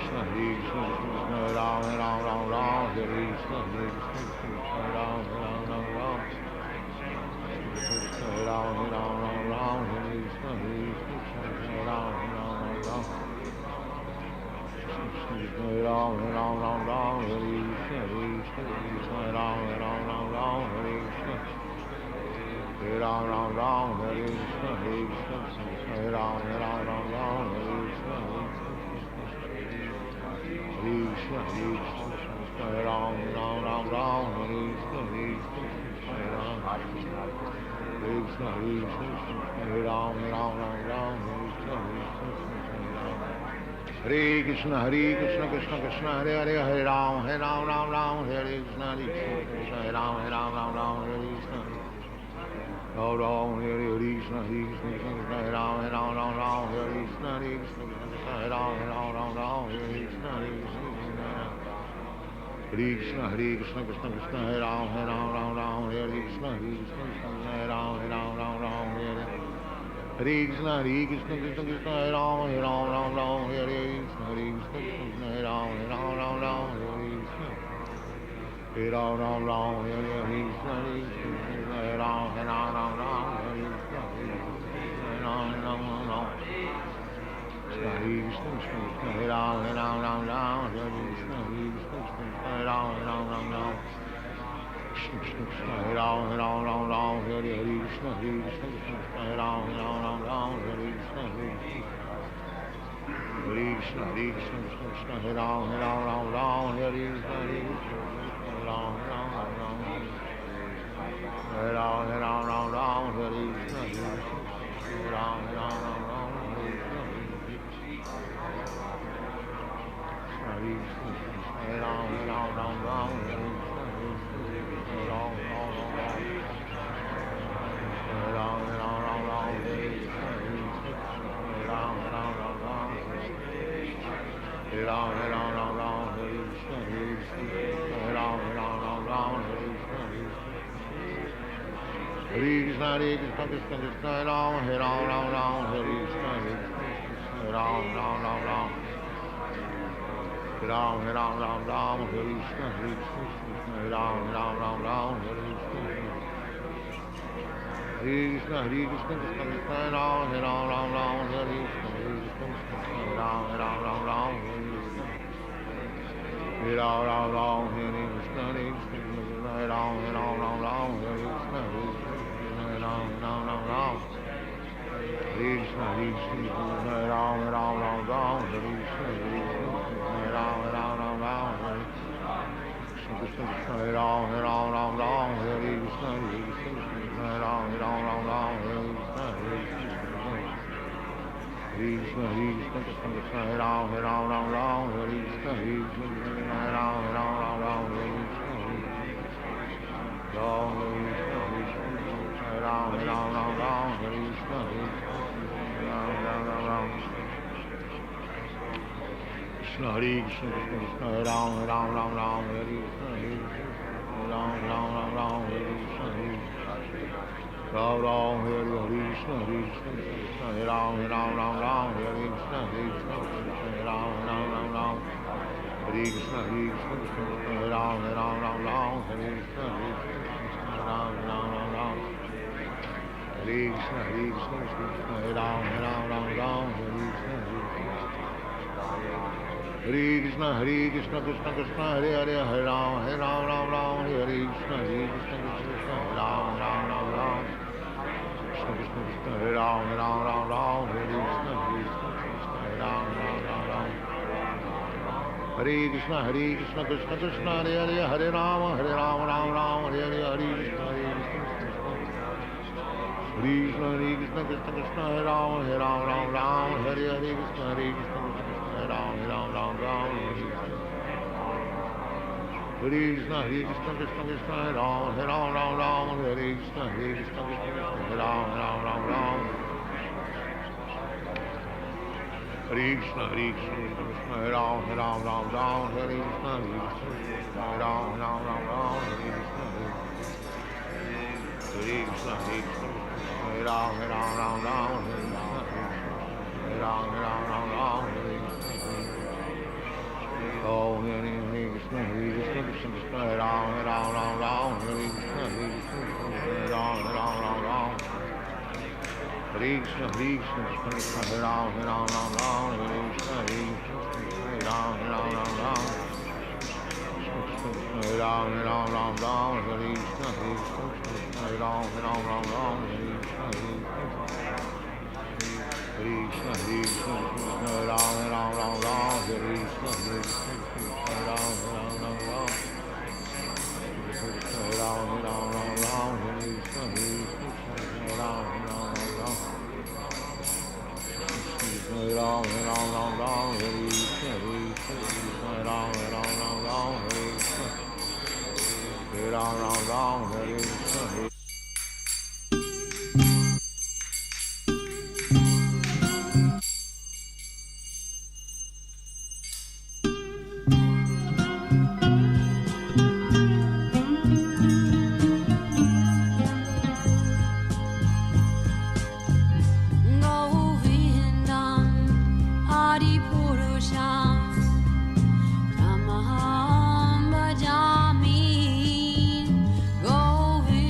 Krishna, Hare Rama, Rama, Hare Krishna, Hare Rama, Rama. Hare Rama, Rama, Hare Krishna, Hare Rama, Rama. Hare Ram, Ram, Ram, Ram, Hare Krishna, Hare Ram, Ram, Ram, Ram, Hare Krishna. Hare Ram, Ram, Ram, Hare Krishna, Hare Ram, Ram, Ram, Ram, Hare Krishna, Hare Krishna, Hare Ram, Ram, Ram, Ram, Hare Krishna, Hare Ram, Hare Krishna, Hare Ram, Ram, Ram, Ram, Hare Krishna, Hare Krishna, Krishna Krishna, Hare Hare, Hare Ram, Ram, Ram, Hare Krishna, Hare Ram, Ram, Ram, Hare Krishna, Hare Ram, Hare Krishna, Hare Ram, Ram, Ram, Hare Krishna, Hare Ram, Ram, Ram, Hare Krishna, Hare Krishna, Krishna, Hare Ram, Ram, Hare Krishna, Hare Ram, Ram, Hare Hare Krishna, Krishna Krishna, Hare Ram, Ram, Hare Krishna, Hare Ram, Ram, Hare Krishna, Hare Ram, Ram, Hare Krishna, Hare Ram, Ram, Hare Krishna, Hare Ram, Ram, Hare Krishna, Hare Ram, Ram, Hare Krishna, Hare Ram, Ram. Hare Ram, Ram, Hare Krishna, Hare Ram, Ram, Hare Krishna, Hare Krishna, Hare Ram, Ram, Hare Krishna, Hare Ram, Hare Ram, Ram, Hare Krishna, Hare Ram, Ram, Hare Krishna, Hare Ram, Ram, Hare Krishna. Hare Krishna, Krishna, Hare Ram, Ram, Hare Krishna, Hare Ram, Ram. Hare Ram, Ram, Hare Krishna, Hare Ram, Ram, Hare Krishna. Hare Krishna, Krishna, Hare Ram, Ram, Hare Krishna, Hare Ram, Ram, Hare Krishna. Hare Ram, Hare Krishna, Hare Ram, Ram, Hare Krishna, Hare Ram, Ram. Hare Krishna, Hare Ram, Hare Krishna, Hare Ram, Ram, Hare Krishna, Hare Ram, Hare Krishna, Hare Ram, Hare Krishna, Hare Krishna, Hare Ram, Hare Krishna, Hare Ram, Hare Krishna, Hare Ram, Hare Krishna, Krishna, Hare Krishna, Hare Ram, Hare Krishna, Hare Ram, Hare Krishna, Ram, Hare Krishna, Hare Ram, Hare Krishna, Hare Ram, Hare Krishna, Hare Hare Krishna, Hare Ram, Ram, Ram, Ram, Hare Krishna, Ram, Ram, Ram, Ram. Hare Krishna, Krishna, Hare Ram, Ram, Ram, Ram, Hare Krishna, Hare Krishna, Krishna, Krishna, Hare Hare, Hare Ram, Ram, Ram, Hare Krishna, Krishna, Hare Ram, Ram, Ram. Krishna, Krishna, Hare Ram, Ram, Ram, Hare Krishna, Hare Ram, Ram. Hare Krishna, Krishna, Krishna, Hare Hare, Hare Ram, Ram, Ram, Hare Hare, Hare Krishna, Krishna, Krishna, Krishna, Hare Ram, Ram, Ram, Hare Hare, Krishna, Hare Ram, Ram, Ram, Hare Krishna, Krishna, Krishna, Hare Ram, Ram, Hare Krishna, Hare Ram, Ram. Hare Krishna, Krishna, Hare Ram, Ram, Hare Krishna, Hare Ram, Ram, Hare Krishna, Hare Krishna, Hare Ram, Ram, Hare Krishna, Hare Ram, Hare Krishna. Oh, Hare Krishna, Krishna, Hare Ram, Ram, Hare Krishna, Hare Ram, Ram. Hare Krishna, Krishna, Hare Ram, Ram, Hare Krishna, Hare Ram, Ram. Hare Ram, Hare Krishna, Hare Ram, Ram, Hare Krishna, Hare Krishna, Hare Ram, Hare Krishna, Hare Ram, Ram. Hare Ram, Hare Krishna, Hare Ram, Ram. Hare Ram, Hare Krishna, Hare Ram, Hare Krishna, Hare Ram, Hare Krishna. Namaham bhajami Govinda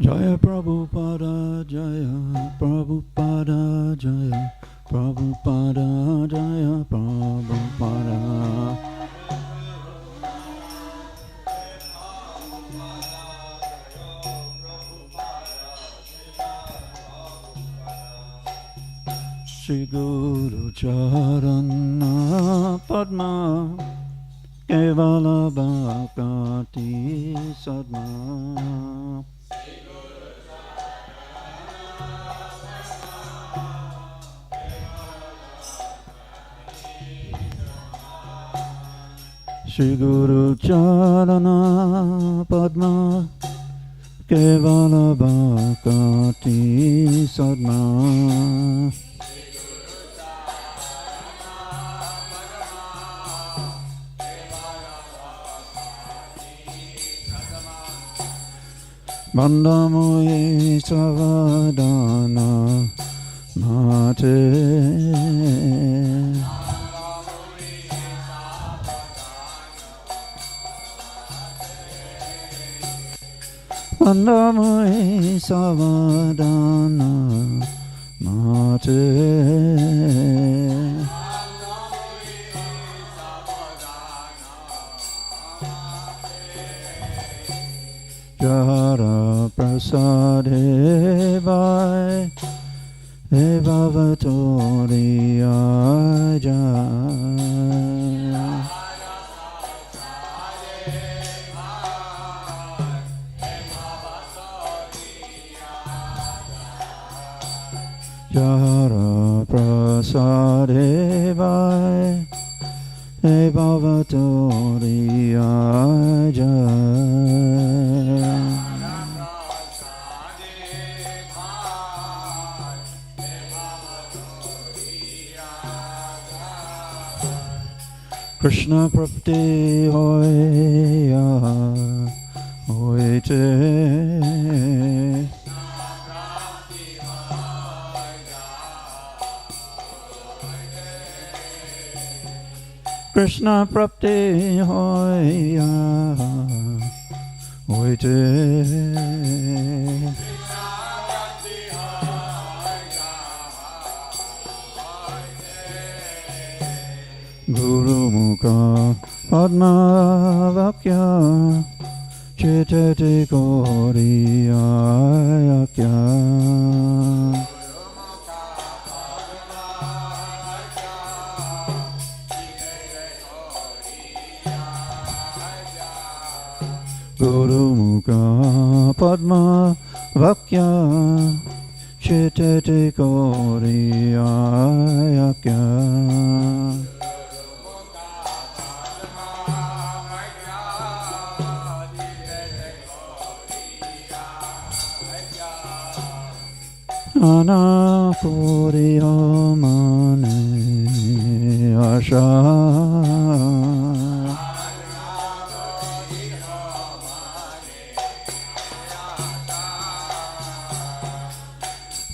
Jaya Prabhupada Jaya Prabhupada Jaya Prabhupada Jaya Prabhupada. Shri Guru Charana Padma Kevala Bhakti Sadma. Shri Guru Charana Padma Kevala Bhakti Sadma. Bandhamoye Savadana Mate. Bandhamoye Savadana Mate. Jara Prasade Vai Evavatori Jaya. Jara Prasade Vai Evavatori Jaya. Krishna Prapti Hoya Hoite. Krishna Prapti Hoya Hoite. Guru Mukha Padma Vakya Chetete Goriya Yakya. Guru Mukha Padma Vakya Chetete Goriya Yakya. Anapuriya Mane Asha.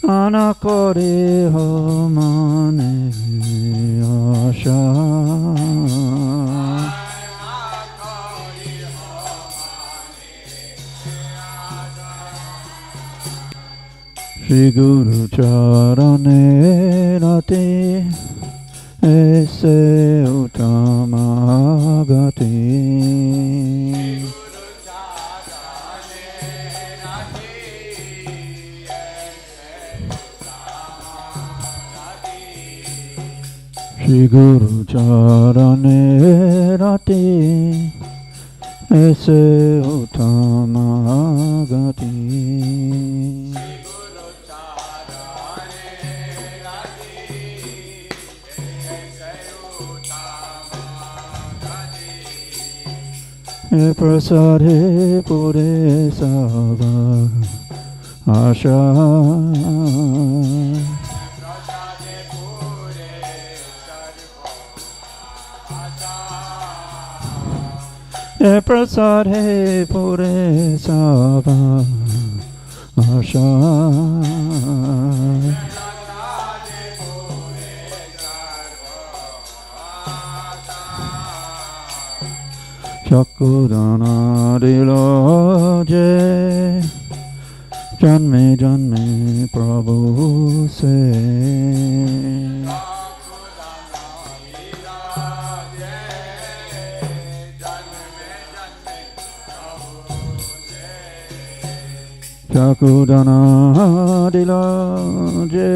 Anakoriya Mane Asha. Shri Guru Charane Rati ese utamagati. Shri Guru Charane Rati ese utamagati. E prasade pure sava asha. E prasade pure sava asha. Chakudana diloje janme janme Prabhu se. Chakudana diloje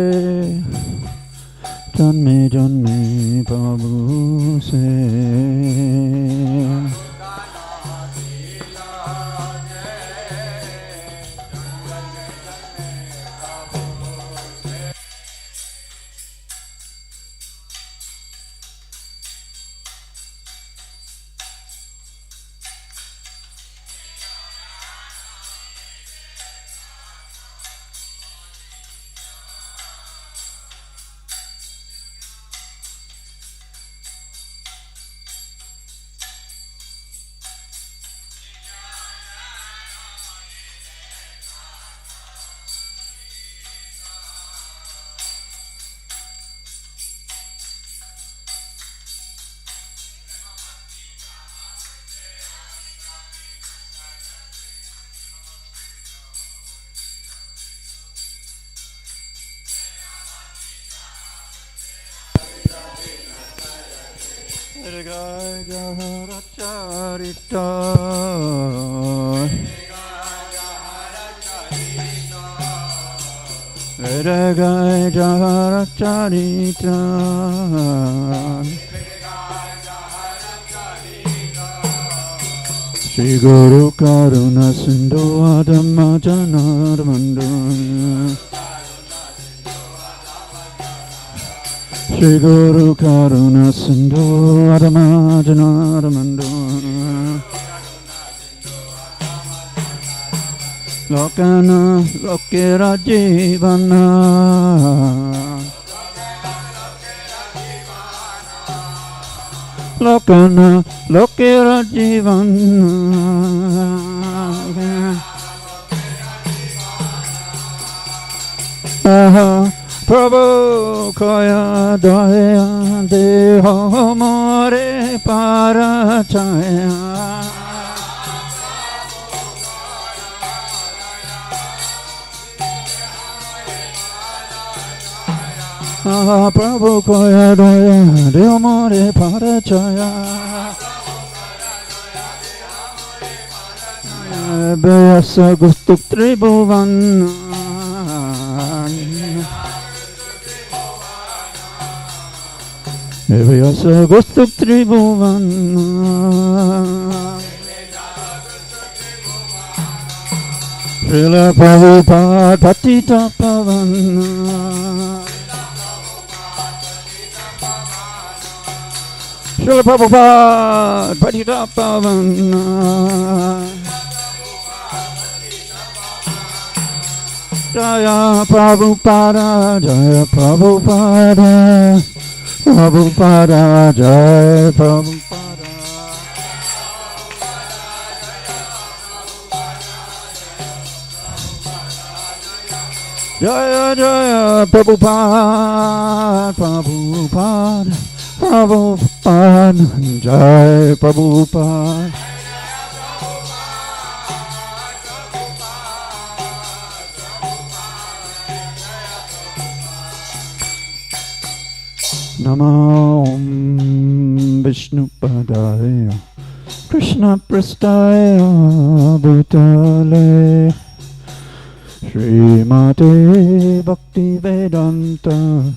janme janme Prabhu se. Carita Vedagaya Jahara Charita Shri Guru Karuna Sindhu Adama Janarmandu Shri Guru Karuna Sindhu Adama Janarmandu Lokana Lokera Jivana Lokana Lokera Jivana Prabhu Kaya Daya Deho More Parachaya Prabhu Kaya Daya Deho More Parachaya Vyasa Gustuk Tribhuvan Vyasa Gustuk Tribhuvan Srila Prabhupada Patita Pavana Srila Prabhupada Patita Pavana Jaya Prabhupada Jaya Prabhupada Prabhupada Jaya Prabhupada Jaya Jaya Prabhupada Prabhupada Prabhupada Jaya Prabhupada Namo Om Vishnupadaya Krishna Prastaya Bhutale Srimate Bhakti Vedanta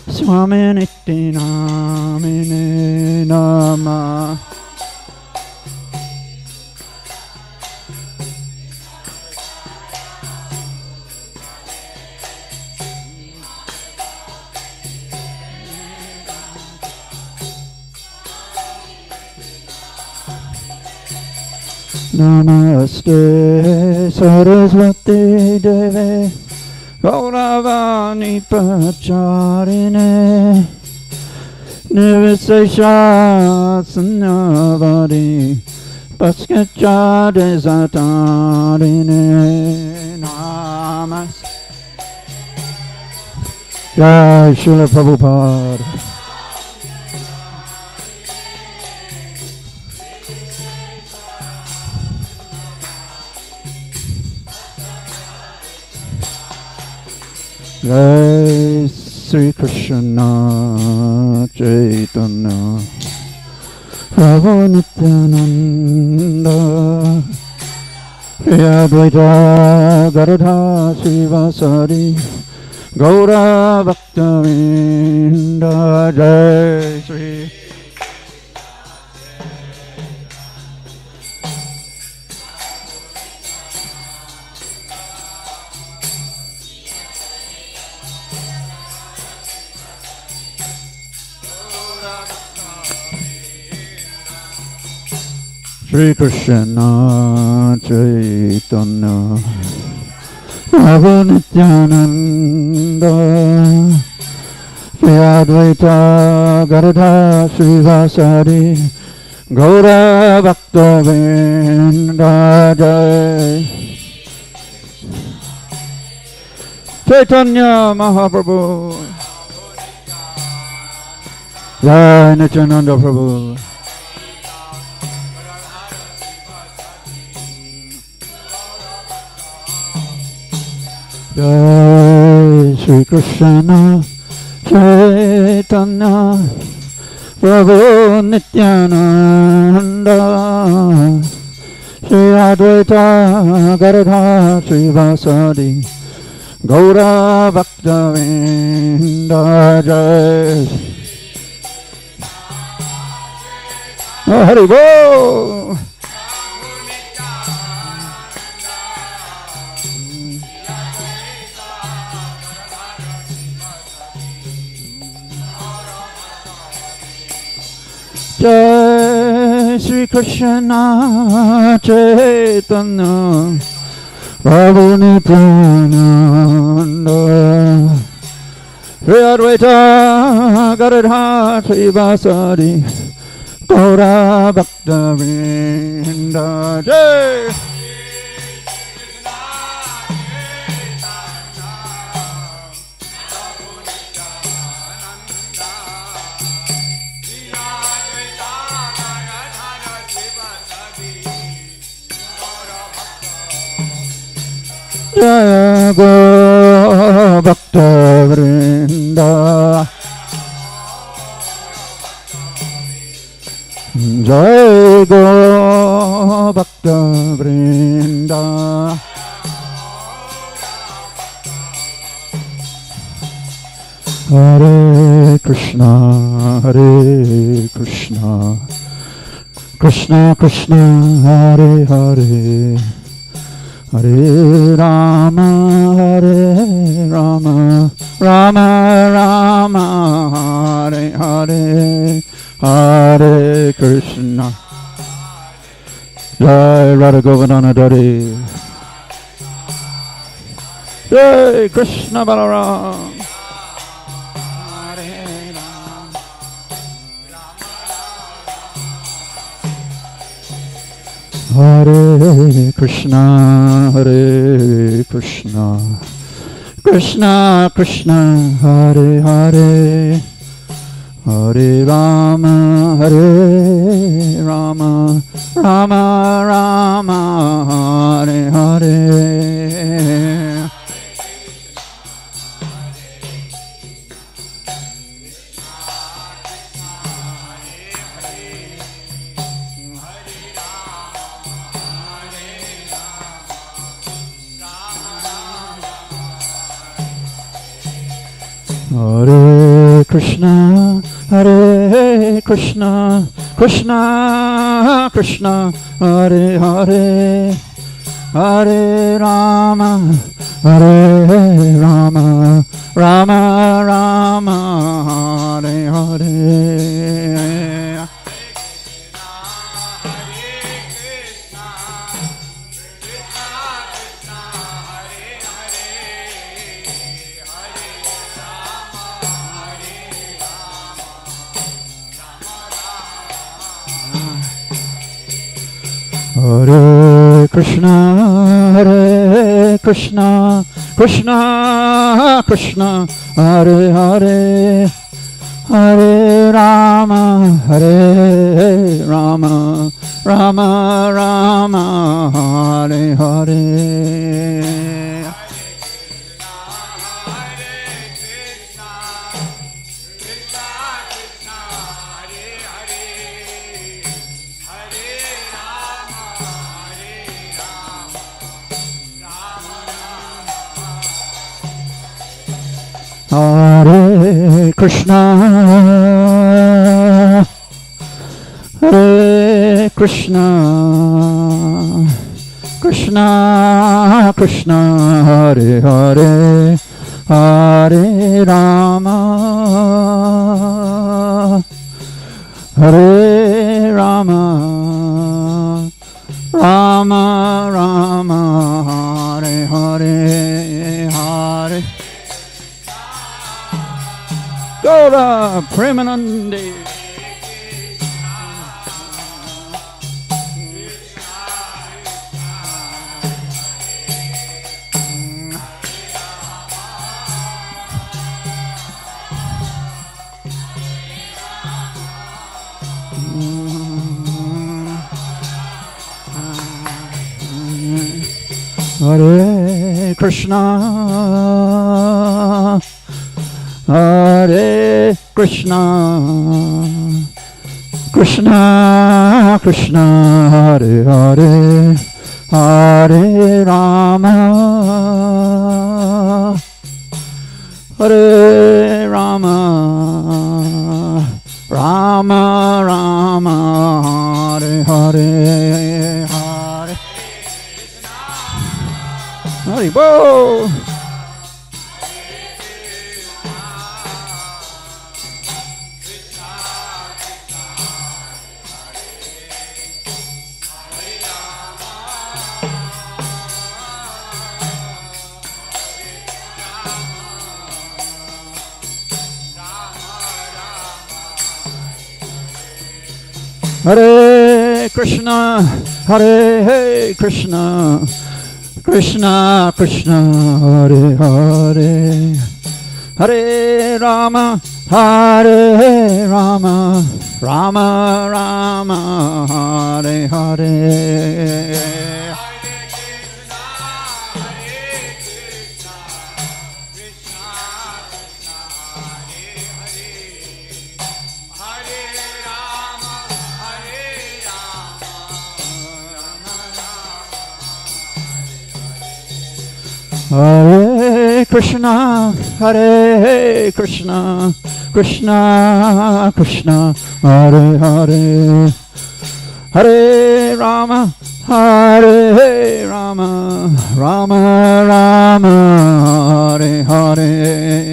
Swami Niti Namine Namah. Namaste Saraswati Deve Gauravani Pacharine Nivesesha Sanyavadi Paskacha Desatarine Namaste Jai Srila Prabhupada. Jai Sri Krishna Chaitanya Prabhu Nityananda Shri Advaita Gadadhara Srivasadi Gaura Bhaktavinda. Jai Sri Sri Krishna Chaitanya Prabhu Nityananda Shri Advaita Gadadhara Srivasadi Gaura Bhaktavinda. Jai Caitanya Mahaprabhu. Jai Nityananda Prabhu. Jai Sri Krishna Chaitanya Prabhu Nityananda Shri Advaita Gadadhara Srivasadi Gaura Bhaktavinda. Jai Hari Bol. Jai Sri Krishna Chaitanya Prabhu Nityananda Shri Advaita Gadadhara Srivasadi Gaura Bhaktavinda. Jai Jai Gaura Bhaktavinda. Jai Gaura Bhaktavinda. Hare Krishna Hare Krishna Krishna Krishna Hare Hare Hare Rama Hare Rama Rama Rama Hare Hare Hare Krishna. Jai Radha Govardhana Dari. Jai Krishna Balaram. Hare Krishna Hare Krishna Krishna Krishna Hare Hare Hare Rama Hare Rama Rama Rama Hare Hare. Hare Krishna, Hare Krishna, Krishna Krishna, Hare Hare, Hare Rama, Hare Rama, Rama Rama, Hare Hare. Hare Krishna, Hare Krishna, Krishna Krishna, Hare Hare, Hare Rama, Hare Rama, Rama Rama, Hare Hare. Hare Krishna, Hare Krishna, Krishna Krishna, Hare Hare, Hare Rama, Hare Rama, Rama Rama, Hare Hare, Hare Gaura Premanande. Hare Krishna, Hare Krishna, Krishna Krishna, Hare Hare, Hare Rama, Hare Rama, Rama Rama, Hare Hare, Hare Haribo. Hare Krishna, Hare Krishna, Krishna Krishna, Hare Hare, Hare Rama, Hare Rama, Rama Rama, Hare Hare. Hare Krishna, Hare Krishna, Krishna Krishna, Hare Hare, Hare Rama, Hare Rama, Rama Rama, Hare Hare.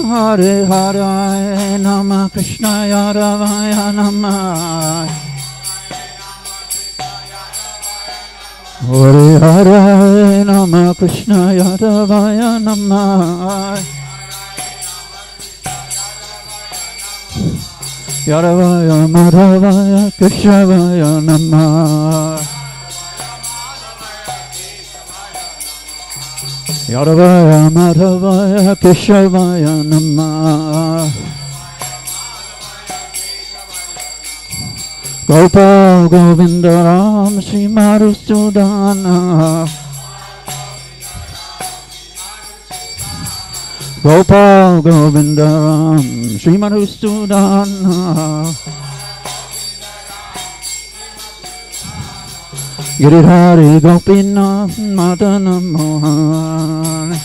Hare Hare Nama Krishna Yaravaya Nama, Hare Hare Nama Krishna Yaravaya Nama, Yaravaya Madhavaya Keshavaya Nama, Yaravaya Madhavaya Keshavaya Namah. Gopal Govinda Ram Sri Madhusudana, Gopal Govindaram Srimad Sudana Giridhari Gopinath Madana Mohan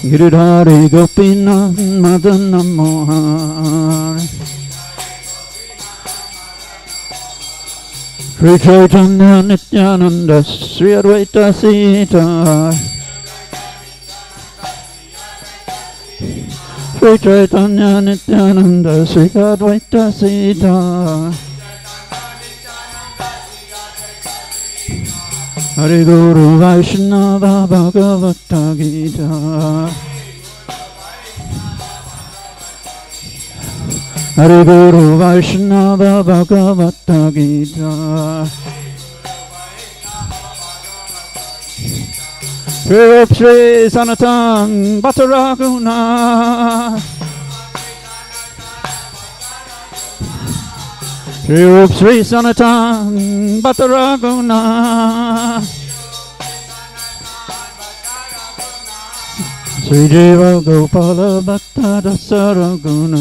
Giridhari Gopinath Madana Mohan Sri Caitanya Nityananda Sri Advaita Sita Sri Caitanya Nityananda Sri Advaita Sita Hari Guru Vaishnava Bhagavata Gita Hari Guru Vaishnava Bhagavata Gita Sri Sri Sanatang Bhattaraguna Sri Sri Sanatang Bhattaraguna Sri Deva Gopala Bhatta Dasaraguna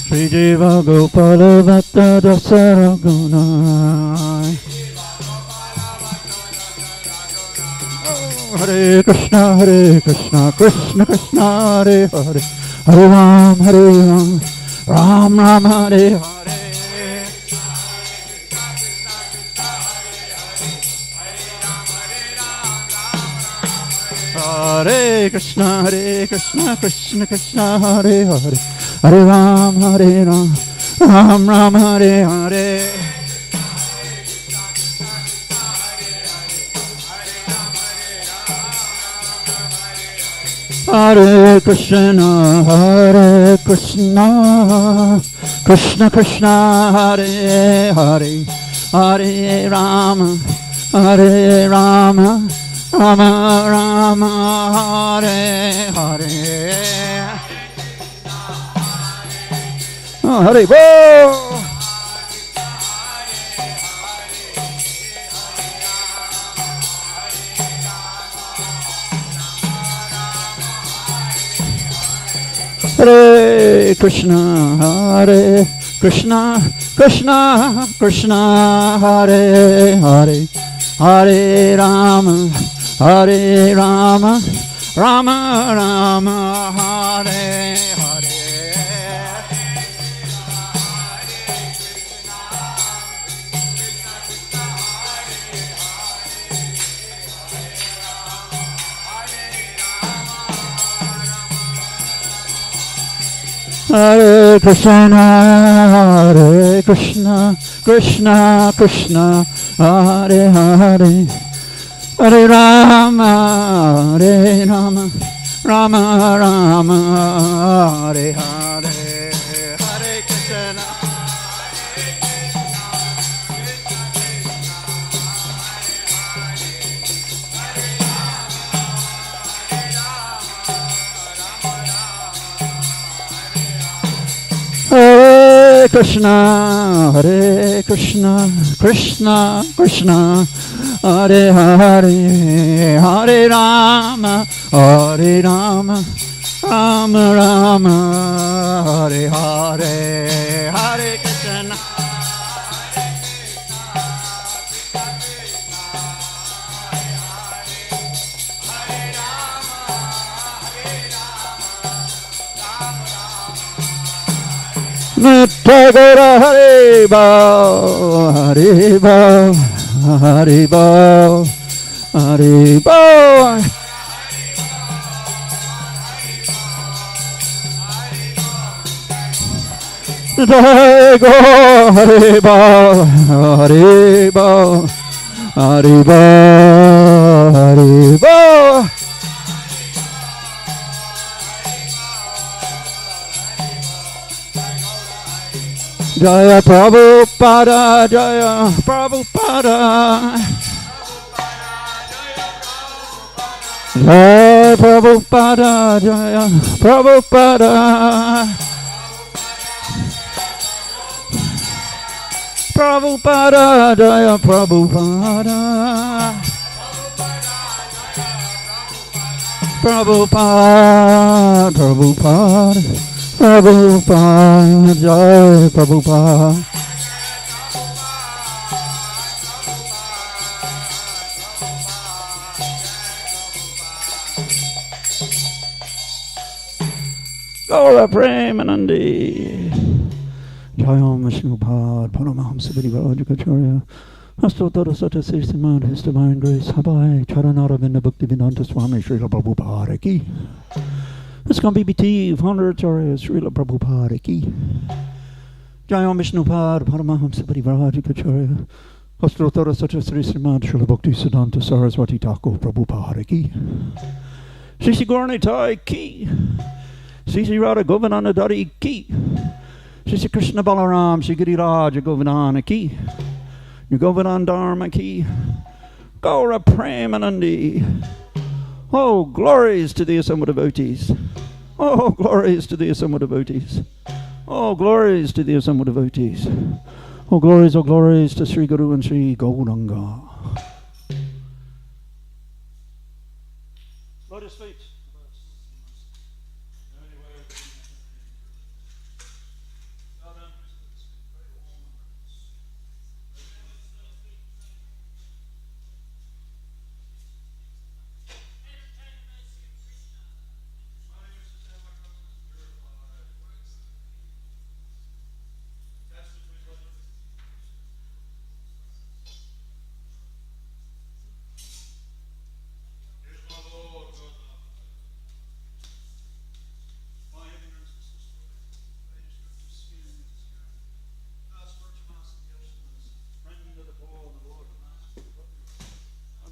Sri Deva Gopala Bhatta Dasaraguna Hare Krishna Krishna Krishna Hare Hare Hare Ram Ram Ram Hare Hare Hare Krishna Krishna Krishna Hare Hare Hare Ram Ram Ram Hare Hare Hare Krishna Krishna Krishna Hare Hare Hare Rama Rama Rama Hare Hare Hare Bol Hare Krishna Krishna Krishna Hare Hare Hare Rama Rama Rama Hare Hare Hare Krishna Krishna Hare Hare Hare Rama Rama Rama Hare Hare Hare Krishna Hare Krishna Krishna Hare Hare Hare Rama Rama Rama Hare Hare Hare Krishna Nittagara Hare Bal Hare Bal Hare Bal Hare Bal Hare Bal Hare Bal Hare Bal Hare Bal Jaya Prabhupada Jaya Prabhupada Jaya Prabhupada Jaya Prabhupada Prabhupada Jaya Prabhupada. Prabhupada, Prabhupada, Prabhupada, Jai Prabhupada. Gaura Premanandi. Jayam Vishnupad, Paramahamsa Vidivarajikacharya. Astotara Sata Srimad, His Divine Grace, Habai, Charanaravinda Bhaktivedanta Swami, Srila Prabhupada Ki. ISKCON BBT, Founder Acharya, Srila Prabhupada Ki. Jayam Vishnupad, Paramahamsa Vidivarajikacharya. Astotara Sata Srimad, Srila Bhaktivedanta Saraswati Thakur, Prabhupada Ki. Shri Gauranitai Ki. Shri Radha Govardhana Dari Ki. Shri Krishna Balaram, Shri Giriraj Govardhana Ki. Govardhana Dharma Ki. Gaura Premanandi. Oh, glories to the assembled devotees. Oh, glories to the assembled devotees. Oh, glories to the assembled devotees. Oh, glories to Sri Guru and Sri Gauranga. Lotus feet.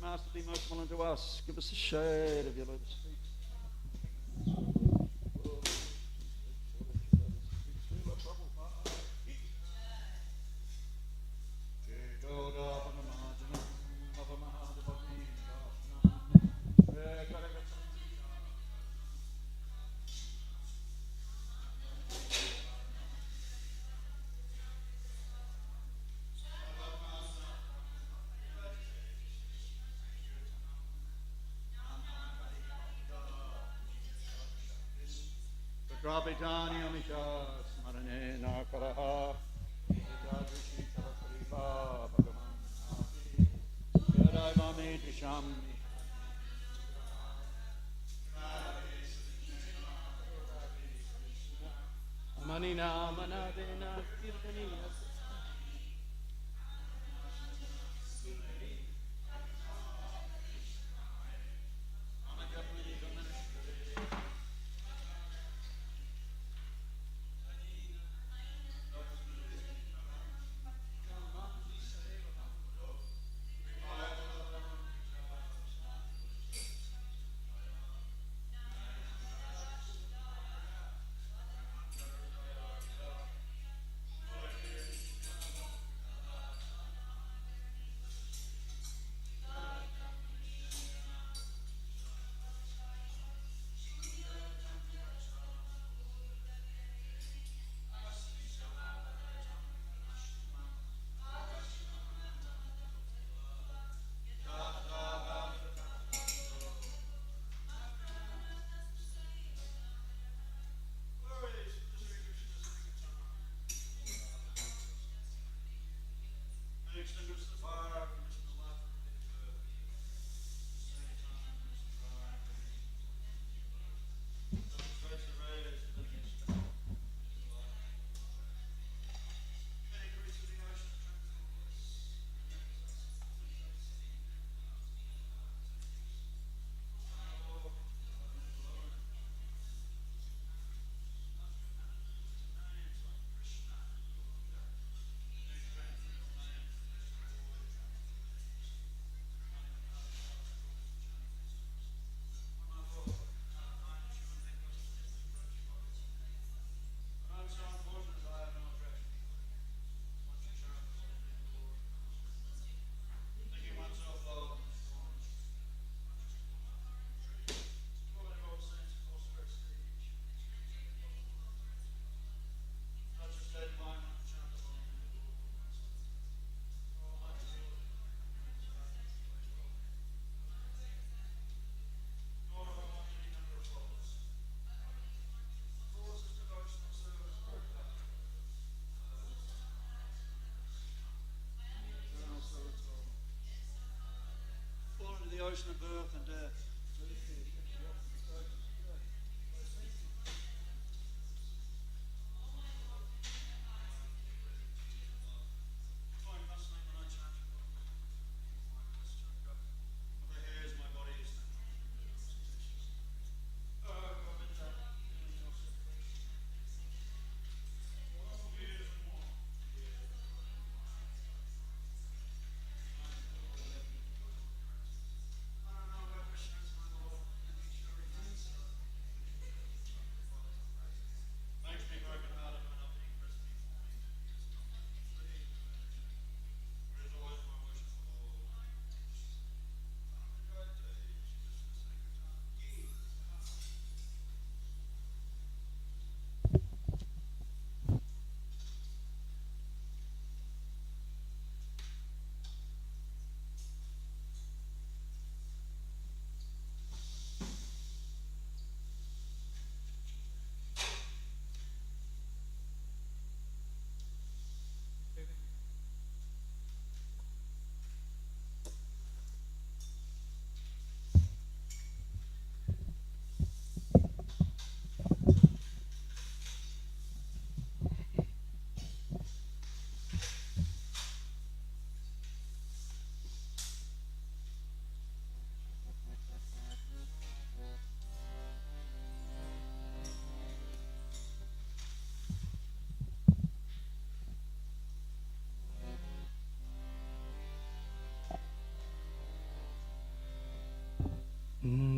Master, be merciful unto us. Give us the shade of your lotus feet. Drapitani Amisha Smarane Nakaraha Yadrishi Tarakaripa Bhagavan Yadai Mami Dishami Manina Manadena Kirtani. ocean of birth and death.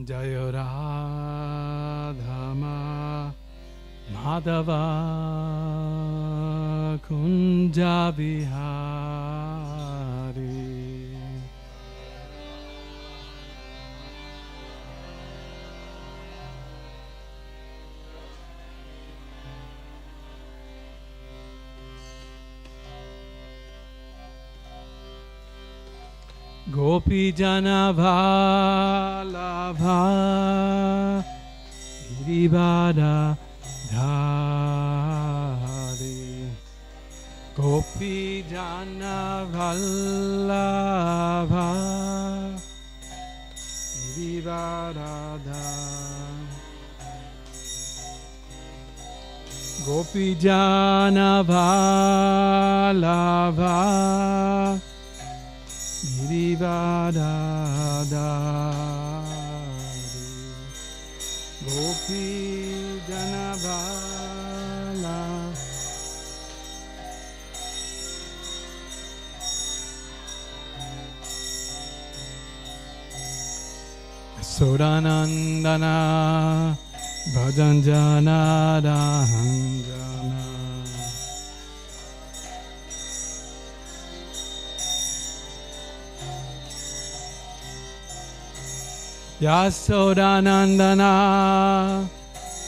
Jaya Radha Madhava Kunja Bihari Gopi Jana Vallabha Girivada Dhari Gopi Jana Vallabha Girivada Dhari Gopi Jana Vallabha Girivadadari Gopi Janavala Sodanandana Bhajanjana Ranjana Yasodanandana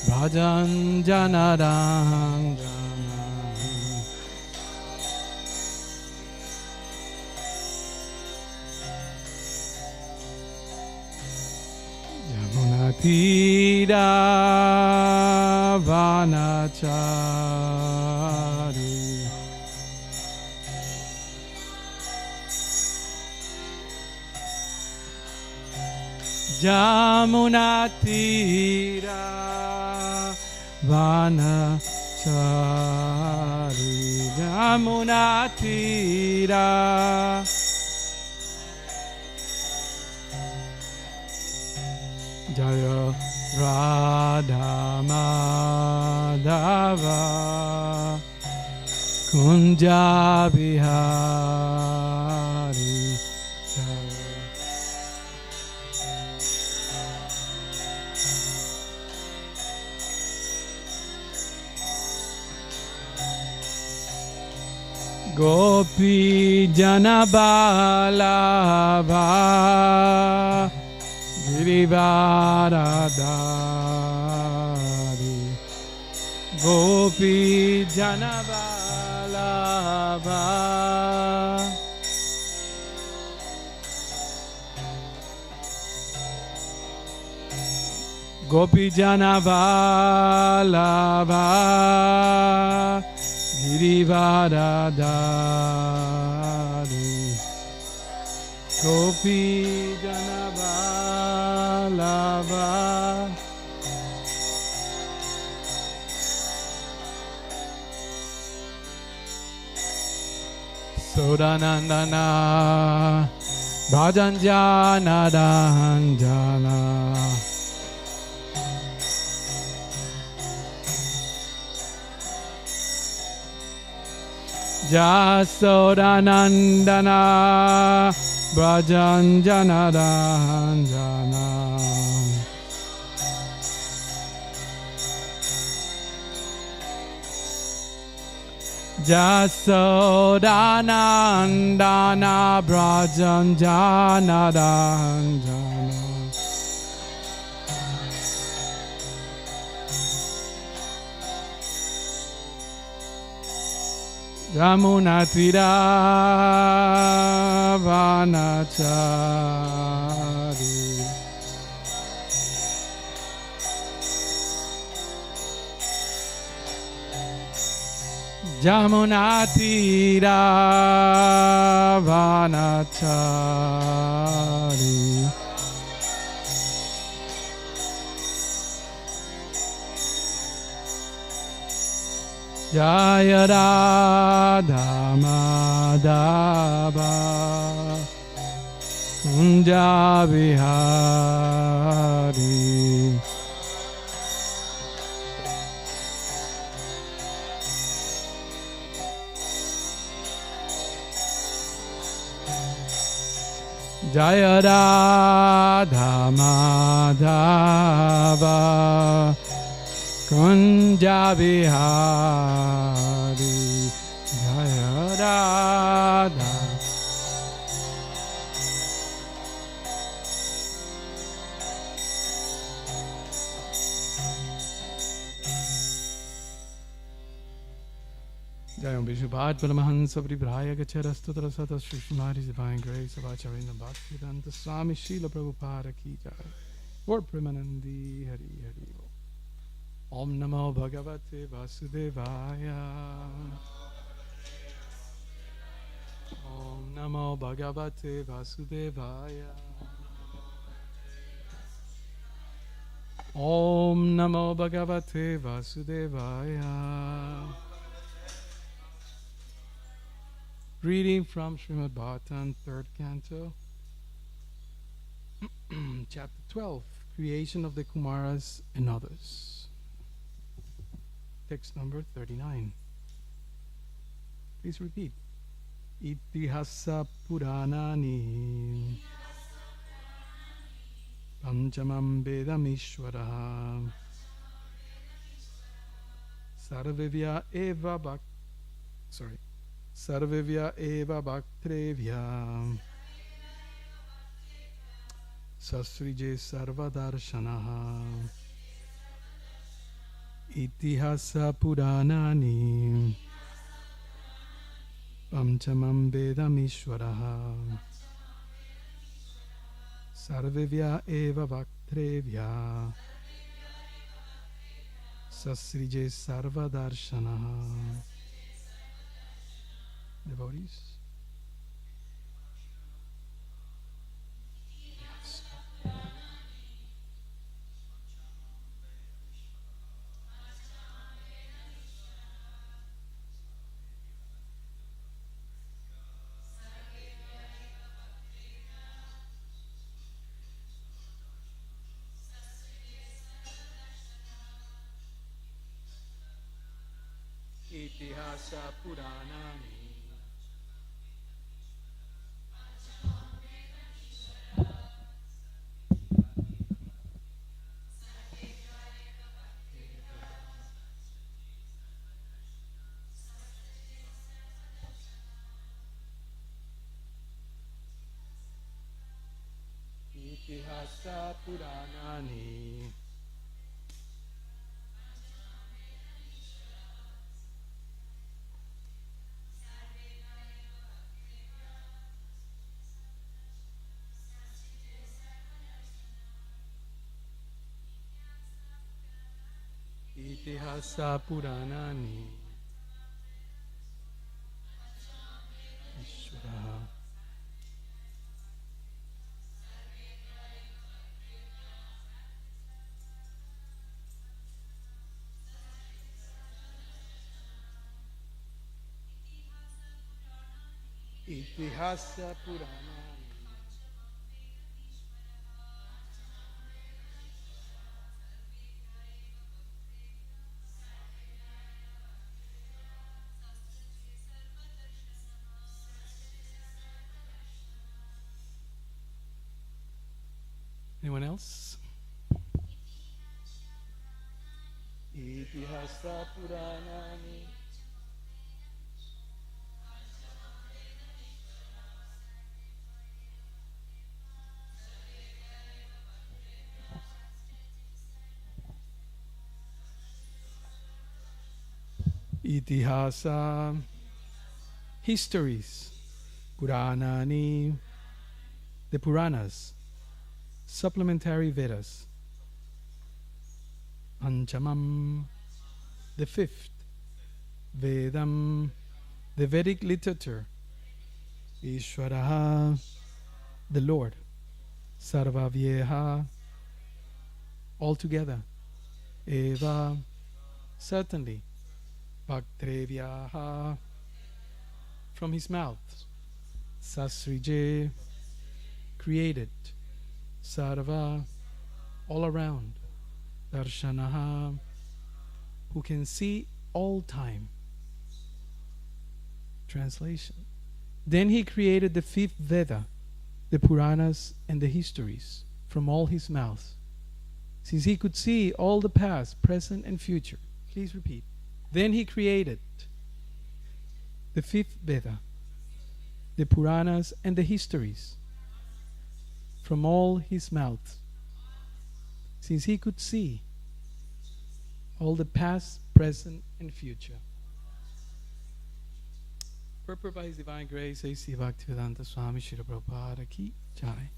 Bhajan Janarangana Yamunatira Vanachari Jamunatira Vanachari Jamunatira Jaya Radha Madhava Kunja Bihari Gopi Janabalabha Girivadadari Gopi Janabalabha Gopi Janabalabha Girivadadari Gopi Janavalabha Sodanandana Bhajanjana Danjana Jasodanandana Bhajanjana Danjana Jasodanandana Bhajanjana Danjana Yamunatira Vanachari Yamunatira Vanachari Jaya Radha Madhava Kunja Vihari Jaya Radha Madhava Kunja Vihari Jaya Radha Jayam Vishubhat Paramahansa Pribraya Gacharastu Tarasata Srimad Divine Grace of Acharya Bhaktivedanta Swami Srila Prabhupada Ki Jai Lord Premanandi Hari Hari Om Namo Bhagavate Vasudevaya Om Namo Bhagavate Vasudevaya Om Namo Bhagavate Vasudevaya Reading from Srimad Bhagavatam, 3rd Canto, Chapter 12, Creation of the Kumaras and Others. Text number 39. Please repeat. Itihasa Puranani Panchamam Vedamishwara Sarvivya Eva Sarvivya Eva Bhaktrevya Sasrije Sarvadarshanaha Itihasa Puranani Panchamam Vedamishwaraha Sarvivya Eva Bhaktrevya Sasrije Sarvadarshanaha. Devotees. Yes. Itihasa Puranani Itihasa Puranani Itihasa Puranani Ishvara Itihasa Purana. Anyone else? Itihasa Puranani. Itihasa, histories. Puranani, the Puranas, supplementary Vedas. Panchamam, the fifth. Vedam, the Vedic literature. Ishvaraha, the Lord. Sarvavyeha, altogether. Eva, certainly. Bhaktrevyaha, from his mouth. Sasrije, created. Sarva, all around. Darshanaha, who can see all time. Translation. Then he created the fifth Veda, the Puranas and the histories, from all his mouth. Since he could see all the past, present and future. Please repeat. Then he created the fifth Veda, the Puranas and the histories, from all his mouth. Since he could see all the past, present and future. Purport by his divine grace, A.C. Bhaktivedanta Swami Srila Prabhupada Ki Jai.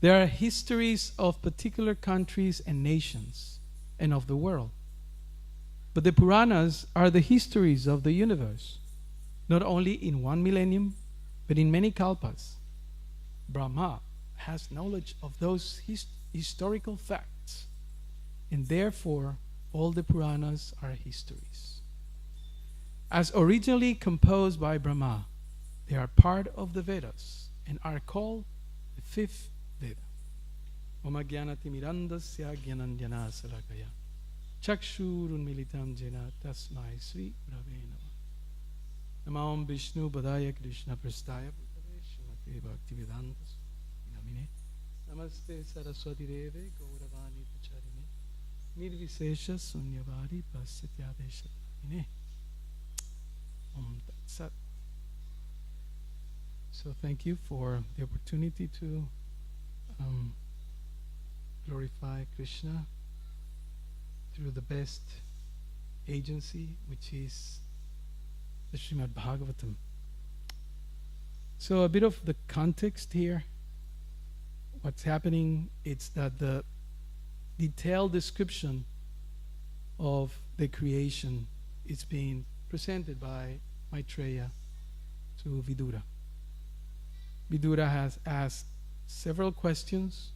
There are histories of particular countries and nations and of the world. But the Puranas are the histories of the universe, not only in one millennium, but in many kalpas. Brahma has knowledge of those historical facts, and therefore all the Puranas are histories. As originally composed by Brahma, they are part of the Vedas and are called the fifth Veda. Om Jnanati Mirandasya Jnanandjana Salakaya Chakshurun Militam Jena Tasmai Sri Rave Nama. Namam Vishnu Padaya Krishna Prastaya Bhutale Srimate Bhaktivedanta Namine. Namaste Saraswati Deve Gauravani Pacharine Nirvisesha Sunyavari Pasatyadesha Namine. Om Tat Sat. So thank you for the opportunity to glorify Krishna through the best agency, which is the Srimad Bhagavatam. So a bit of the context here. What's happening, it's that the detailed description of the creation is being presented by Maitreya to Vidura. Vidura has asked several questions,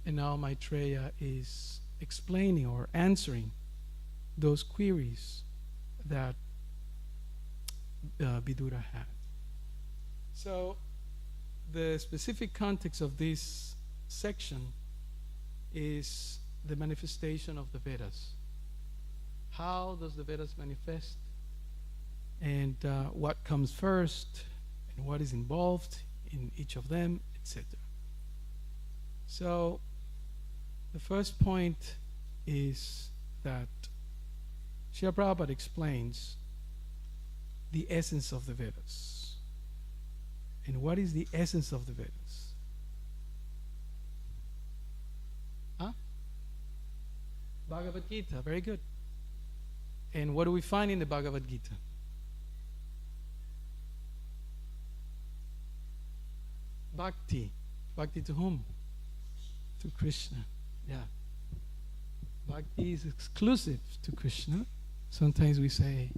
and now Maitreya is explaining or answering those queries that Vidura had. So the specific context of this section is the manifestation of the Vedas. How does the Vedas manifest, and what comes first, and what is involved in each of them, etc. So the first point is that Srila Prabhupada explains the essence of the Vedas. And what is the essence of the Vedas? Huh? Bhagavad Gita, very good. And what do we find in the Bhagavad Gita? Bhakti. Bhakti to whom? To Krishna. Yeah. Bhakti is exclusive to Krishna. Sometimes we say,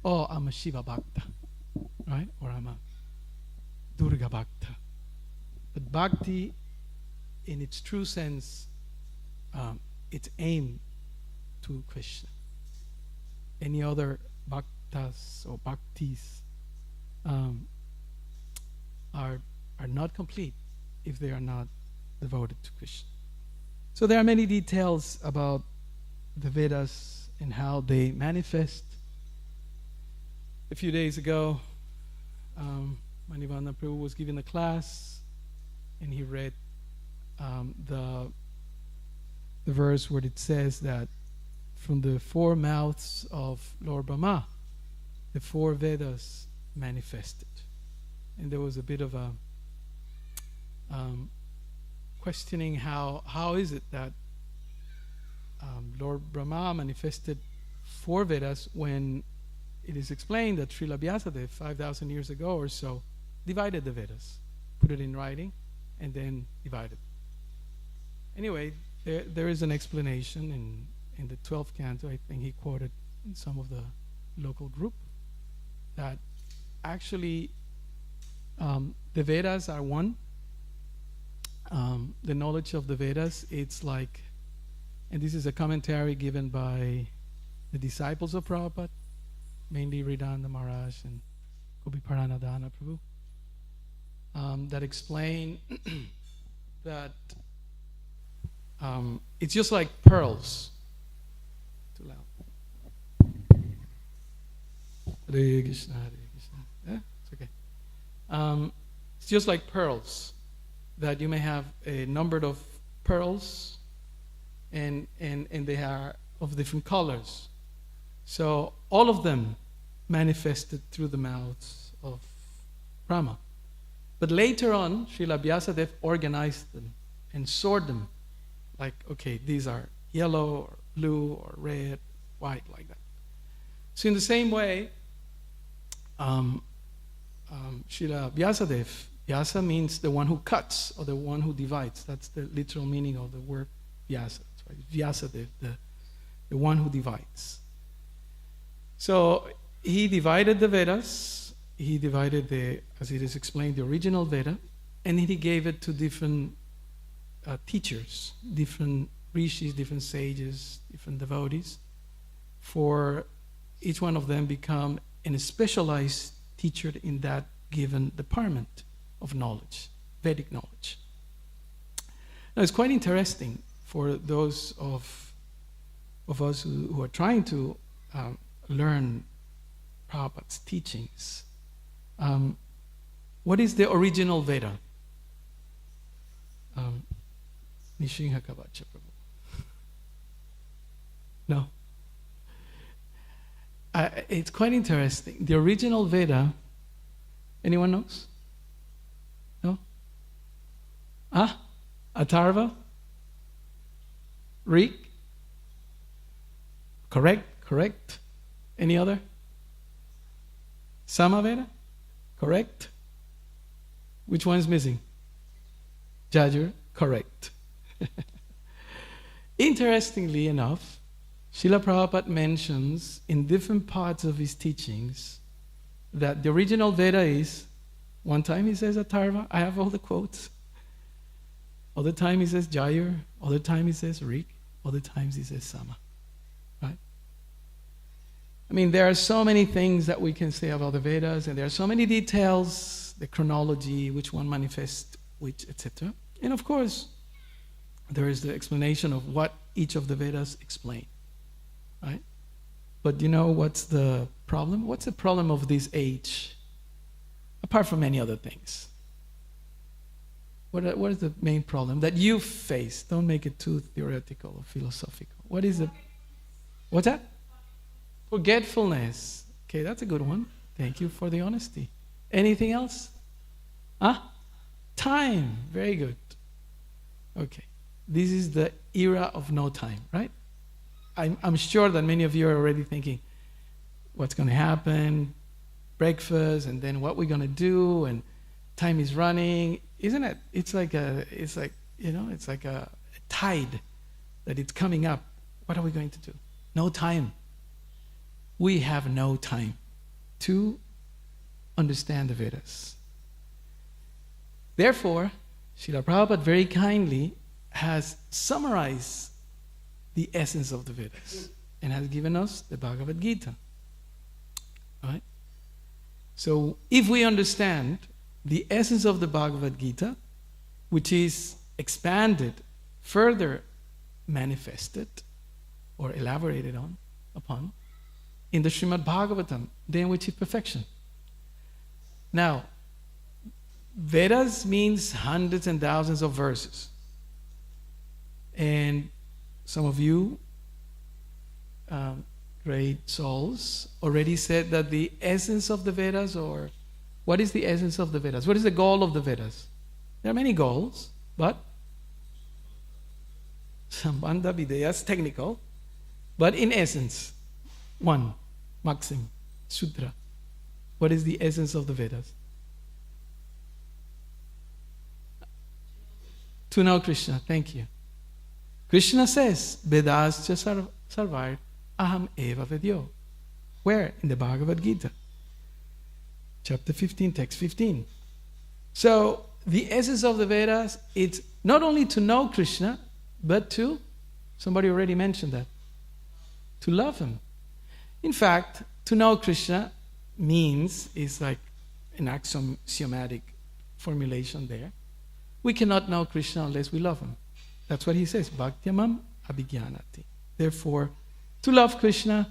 oh, I'm a Shiva Bhakta, right? Or I'm a Durga Bhakta. But Bhakti, in its true sense, it's aimed to Krishna. Any other Bhaktas or Bhaktis are not complete if they are not devoted to Krishna. So there are many details about the Vedas and how they manifest. A few days ago, Manivana Prabhu was giving a class, and he read the verse where it says that from the four mouths of Lord Brahma, the four Vedas manifested. And there was a bit of a questioning how is it that Lord Brahma manifested four Vedas when it is explained that Srila Vyasadeva 5,000 years ago or so divided the Vedas, put it in writing, and then divided. Anyway, there is an explanation in the 12th canto. I think he quoted in some of the local group that actually the Vedas are one. The knowledge of the Vedas, it's like, and this is a commentary given by the disciples of Prabhupada, mainly Ridhanda Maharaj and Gopiparanadhana Prabhu, that explain that it's just like pearls. Too loud. Hare Krishna, Hare Krishna. Yeah, it's okay. It's just like pearls, that you may have a number of pearls, and they are of different colors. So all of them manifested through the mouths of Brahma. But later on, Srila Vyasadeva organized them and sorted them. Like, okay, these are yellow or blue or red, white, like that. So in the same way, Srila Vyasadeva, Vyasa means the one who cuts or the one who divides. That's the literal meaning of the word Vyasa. That's right. Vyasadeva, the one who divides. So he divided the Vedas. He divided as it is explained, the original Veda, and he gave it to different teachers, different rishis, different sages, different devotees, for each one of them become a specialized teacher in that given department of knowledge, Vedic knowledge. Now it's quite interesting for those of us who are trying to learn Prabhupada's teachings. What is the original Veda? Nishinha Kavacha Prabhu. No. It's quite interesting. The original Veda, anyone knows? No? Atharva? Rig? Correct. Any other? Samaveda? Correct. Which one is missing? Jajur? Correct. Interestingly enough, Srila Prabhupada mentions in different parts of his teachings that the original Veda is, one time he says Atharva, I have all the quotes. Other time he says Jayur, other time he says Rig, other times he says Sama. Right? I mean, there are so many things that we can say about the Vedas, and there are so many details, the chronology, which one manifests which, etc. And of course, there is the explanation of what each of the Vedas explain. Right? But you know what's the problem? What's the problem of this age? Apart from many other things. What is the main problem that you face? Don't make it too theoretical or philosophical. What is it? What's that? Forgetfulness. Okay, that's a good one. Thank you for the honesty. Anything else? Time. Very good. Okay. This is the era of no time, right? I'm sure that many of you are already thinking, what's going to happen? Breakfast, and then what we're going to do, and time is running, isn't it? It's like a tide that it's coming up. What are we going to do? No time. We have no time to understand the Vedas. Therefore, Srila Prabhupada very kindly has summarized the essence of the Vedas and has given us the Bhagavad Gita. Right? So if we understand the essence of the Bhagavad Gita, which is expanded, further manifested, or elaborated upon, in the Srimad Bhagavatam, then we achieve perfection. Now, Vedas means hundreds and thousands of verses. And some of you, great souls, already said that the essence of the Vedas, or what is the essence of the Vedas? What is the goal of the Vedas? There are many goals, but Sambandha Videya is technical, but in essence, one, Maxim, Sutra. What is the essence of the Vedas? To know Krishna, thank you. Krishna says, Vedascha sarvar aham eva vedyo. Where? In the Bhagavad Gita. Chapter 15, text 15. So, the essence of the Vedas, it's not only to know Krishna, but to, somebody already mentioned that, to love Him. In fact, to know Krishna means, is like an axiomatic formulation there. We cannot know Krishna unless we love Him. That's what he says, Bhaktyamam abhijnanati. Therefore, to love Krishna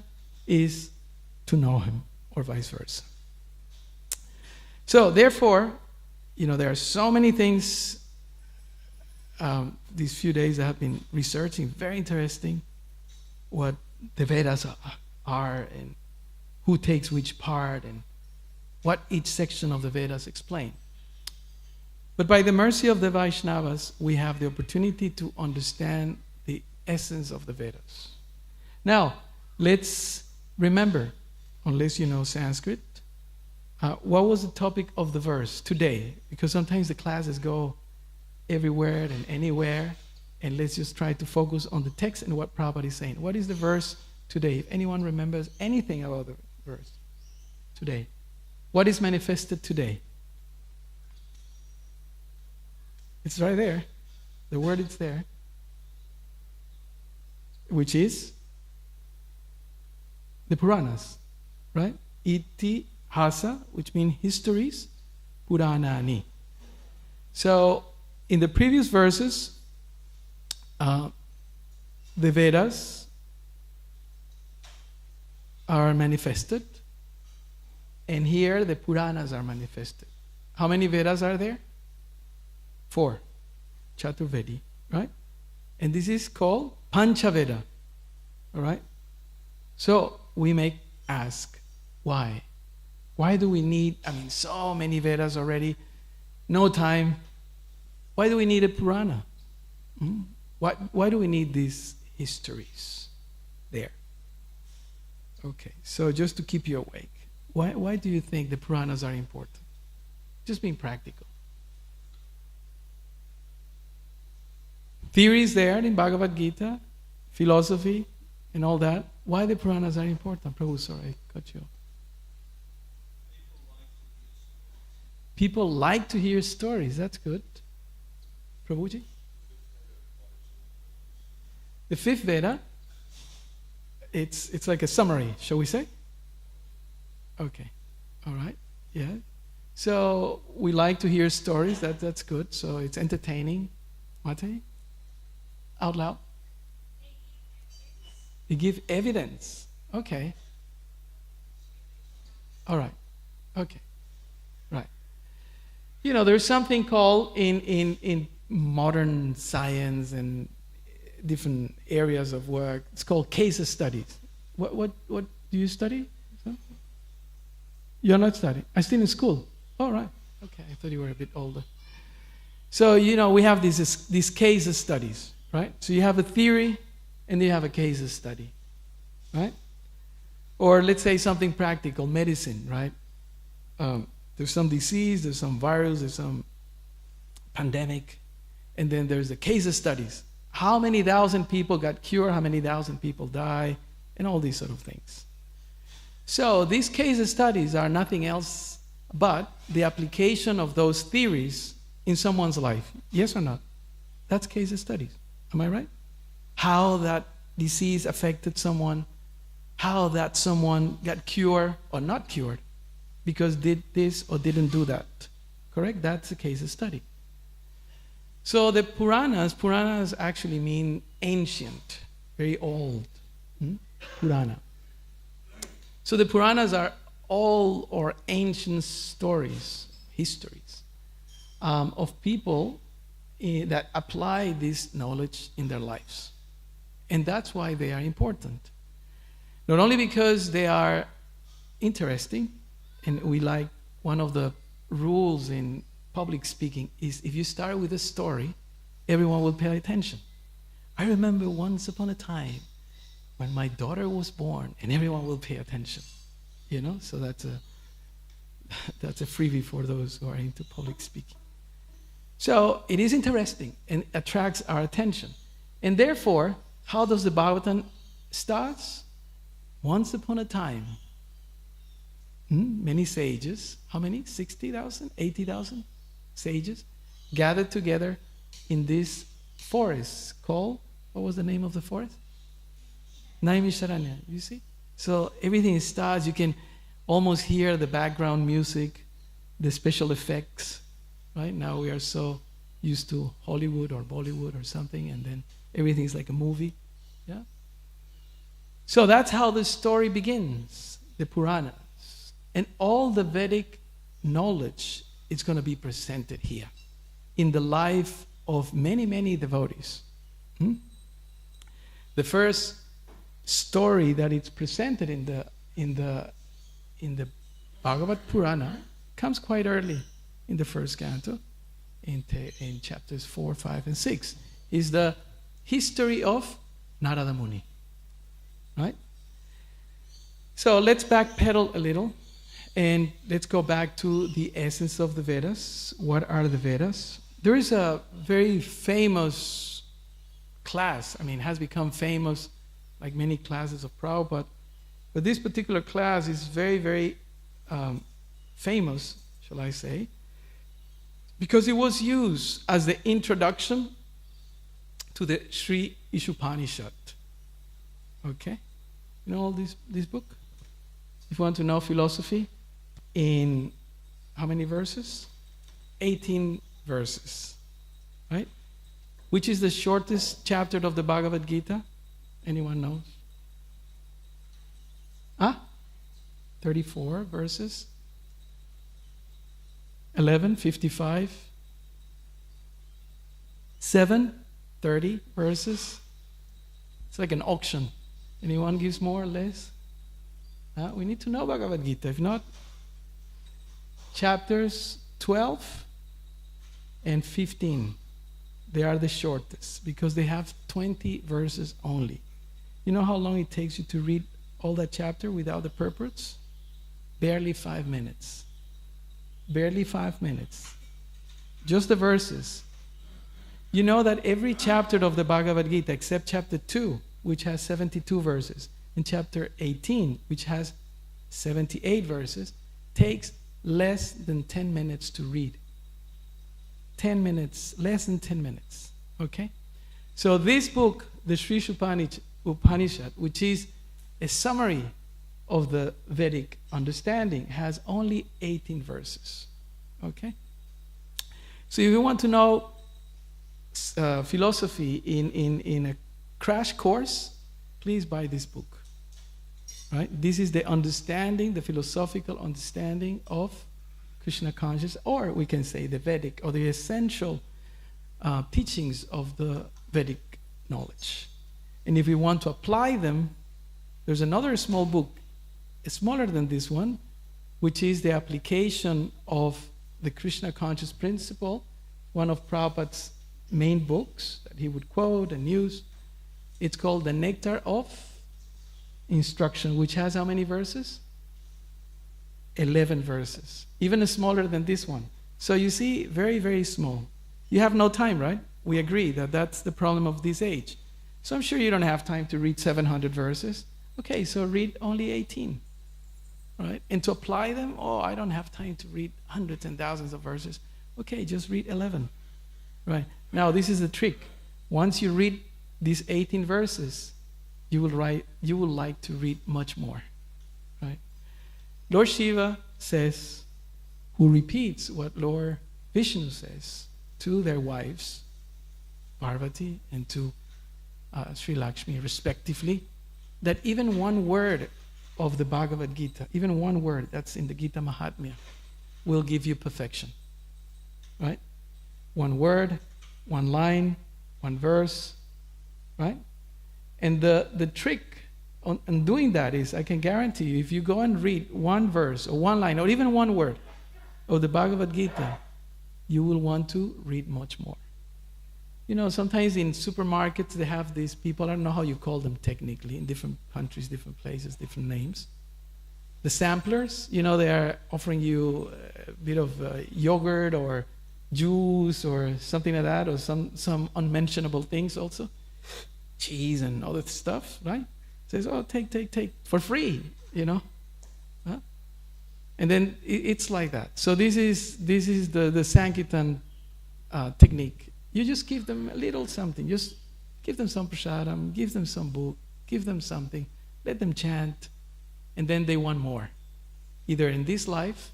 is to know Him, or vice versa. So, therefore, there are so many things these few days I have been researching, very interesting, what the Vedas are and who takes which part and what each section of the Vedas explain. But by the mercy of the Vaishnavas, we have the opportunity to understand the essence of the Vedas. Now, let's remember, unless you know Sanskrit, what was the topic of the verse today? Because sometimes the classes go everywhere and anywhere, and let's just try to focus on the text and what Prabhupada is saying. What is the verse today? If anyone remembers anything about the verse today, what is manifested today? It's right there. The word is there. Which is the Puranas, right? Itihasa, which means histories, Puranani. So, in the previous verses, the Vedas are manifested, and here the Puranas are manifested. How many Vedas are there? 4. Chaturvedi, right? And this is called Panchaveda, all right? So we may ask, why? Why do we need, so many Vedas already, no time. Why do we need a Purana? Why do we need these histories there? Okay, so just to keep you awake, why do you think the Puranas are important? Just being practical. Theories there in Bhagavad Gita, philosophy, and all that. Why the Puranas are important? Prabhu, sorry, I cut you off. People like to hear stories. That's good. Prabhuji? The fifth Veda, it's like a summary, shall we say? Okay. All right. Yeah. So we like to hear stories. That's good. So it's entertaining. Mate? Out loud. You give evidence. Okay. All right. Okay. Right. There's something called in modern science and different areas of work. It's called case studies. What do you study? You're not studying. I'm still in school. All right. Okay. I thought you were a bit older. So we have these case studies. Right? So you have a theory and you have a case study. Right? Or let's say something practical, medicine, right? There's some disease, there's some virus, there's some pandemic, and then there's the case studies. How many thousand people got cured, how many thousand people die, and all these sort of things. So these case studies are nothing else but the application of those theories in someone's life. Yes or not? That's case studies. Am I right? How that disease affected someone, how that someone got cured or not cured because did this or didn't do that. Correct? That's a case study. So the Puranas actually mean ancient, very old. Purana. So the Puranas are all or ancient stories, histories of people that apply this knowledge in their lives. And that's why they are important. Not only because they are interesting, and we like one of the rules in public speaking is if you start with a story, everyone will pay attention. I remember once upon a time when my daughter was born, and everyone will pay attention. You know, so that's a freebie for those who are into public speaking. So it is interesting and attracts our attention. And therefore, how does the Bhagavatam start? Once upon a time, many sages, how many? 60,000, 80,000 sages gathered together in this forest called, what was the name of the forest? Naimisharanya, you see? So everything starts, you can almost hear the background music, the special effects, right? Now we are so used to Hollywood or Bollywood or something, and then everything is like a movie, yeah? So that's how the story begins, the Puranas. And all the Vedic knowledge is going to be presented here in the life of many, many devotees. The first story that it's presented in the Bhagavad Purana comes quite early in the first canto, in chapters 4, 5, and 6, is the history of Narada Muni. Right? So let's backpedal a little and let's go back to the essence of the Vedas. What are the Vedas? There is a very famous class. I mean, it has become famous like many classes of Prabhupada. But this particular class is very, very famous, shall I say, because it was used as the introduction to the Sri Ishupanishad. Okay? You know all this book? If you want to know philosophy, in how many verses? 18 verses. Right? Which is the shortest chapter of the Bhagavad Gita? Anyone knows? 34 verses. 11, 55. 7, 30 verses. It's like an auction. Anyone gives more or less? We need to know Bhagavad Gita. If not, chapters 12 and 15, they are the shortest because they have 20 verses only. You know how long it takes you to read all that chapter without the purports? Barely 5 minutes. Barely 5 minutes. Just the verses. You know that every chapter of the Bhagavad Gita, except chapter 2, which has 72 verses, and chapter 18, which has 78 verses, takes less than 10 minutes to read. 10 minutes, less than 10 minutes. Okay? So this book, the Sri Upanishad, which is a summary of the Vedic understanding, has only 18 verses. Okay? So if you want to know philosophy in a crash course, please buy this book. Right? This is the understanding, the philosophical understanding of Krishna consciousness, or we can say the Vedic, or the essential teachings of the Vedic knowledge. And if we want to apply them, there's another small book, smaller than this one, which is the application of the Krishna conscious principle, one of Prabhupada's main books that he would quote and use. It's called the Nectar of Instruction, which has how many verses? 11 verses. Even smaller than this one. So you see, very, very small. You have no time, right? We agree that that's the problem of this age. So I'm sure you don't have time to read 700 verses. Okay, so read only 18. Right? And to apply them, I don't have time to read hundreds and thousands of verses. Okay, just read 11. Right? Now, this is the trick. Once you read these 18 verses, you will like to read much more. Right? Lord Shiva says, who repeats what Lord Vishnu says to their wives, Parvati and to Sri Lakshmi respectively, that even one word of the Bhagavad Gita, even one word that's in the Gita Mahatmya, will give you perfection. Right? One word, one line, one verse, right? And the trick on doing that is, I can guarantee you, if you go and read one verse or one line or even one word of the Bhagavad Gita, you will want to read much more. You know, sometimes in supermarkets they have these people, I don't know how you call them technically, in different countries, different places, different names. The samplers, you know, they are offering you a bit of yogurt or juice or something like that, or some unmentionable things also. Cheese and all that stuff, right? Says, oh, take, for free, you know. Huh? And then it's like that. So this is the Sankirtan technique. You just give them a little something. Just give them some prasadam, give them some book, give them something, let them chant, and then they want more, either in this life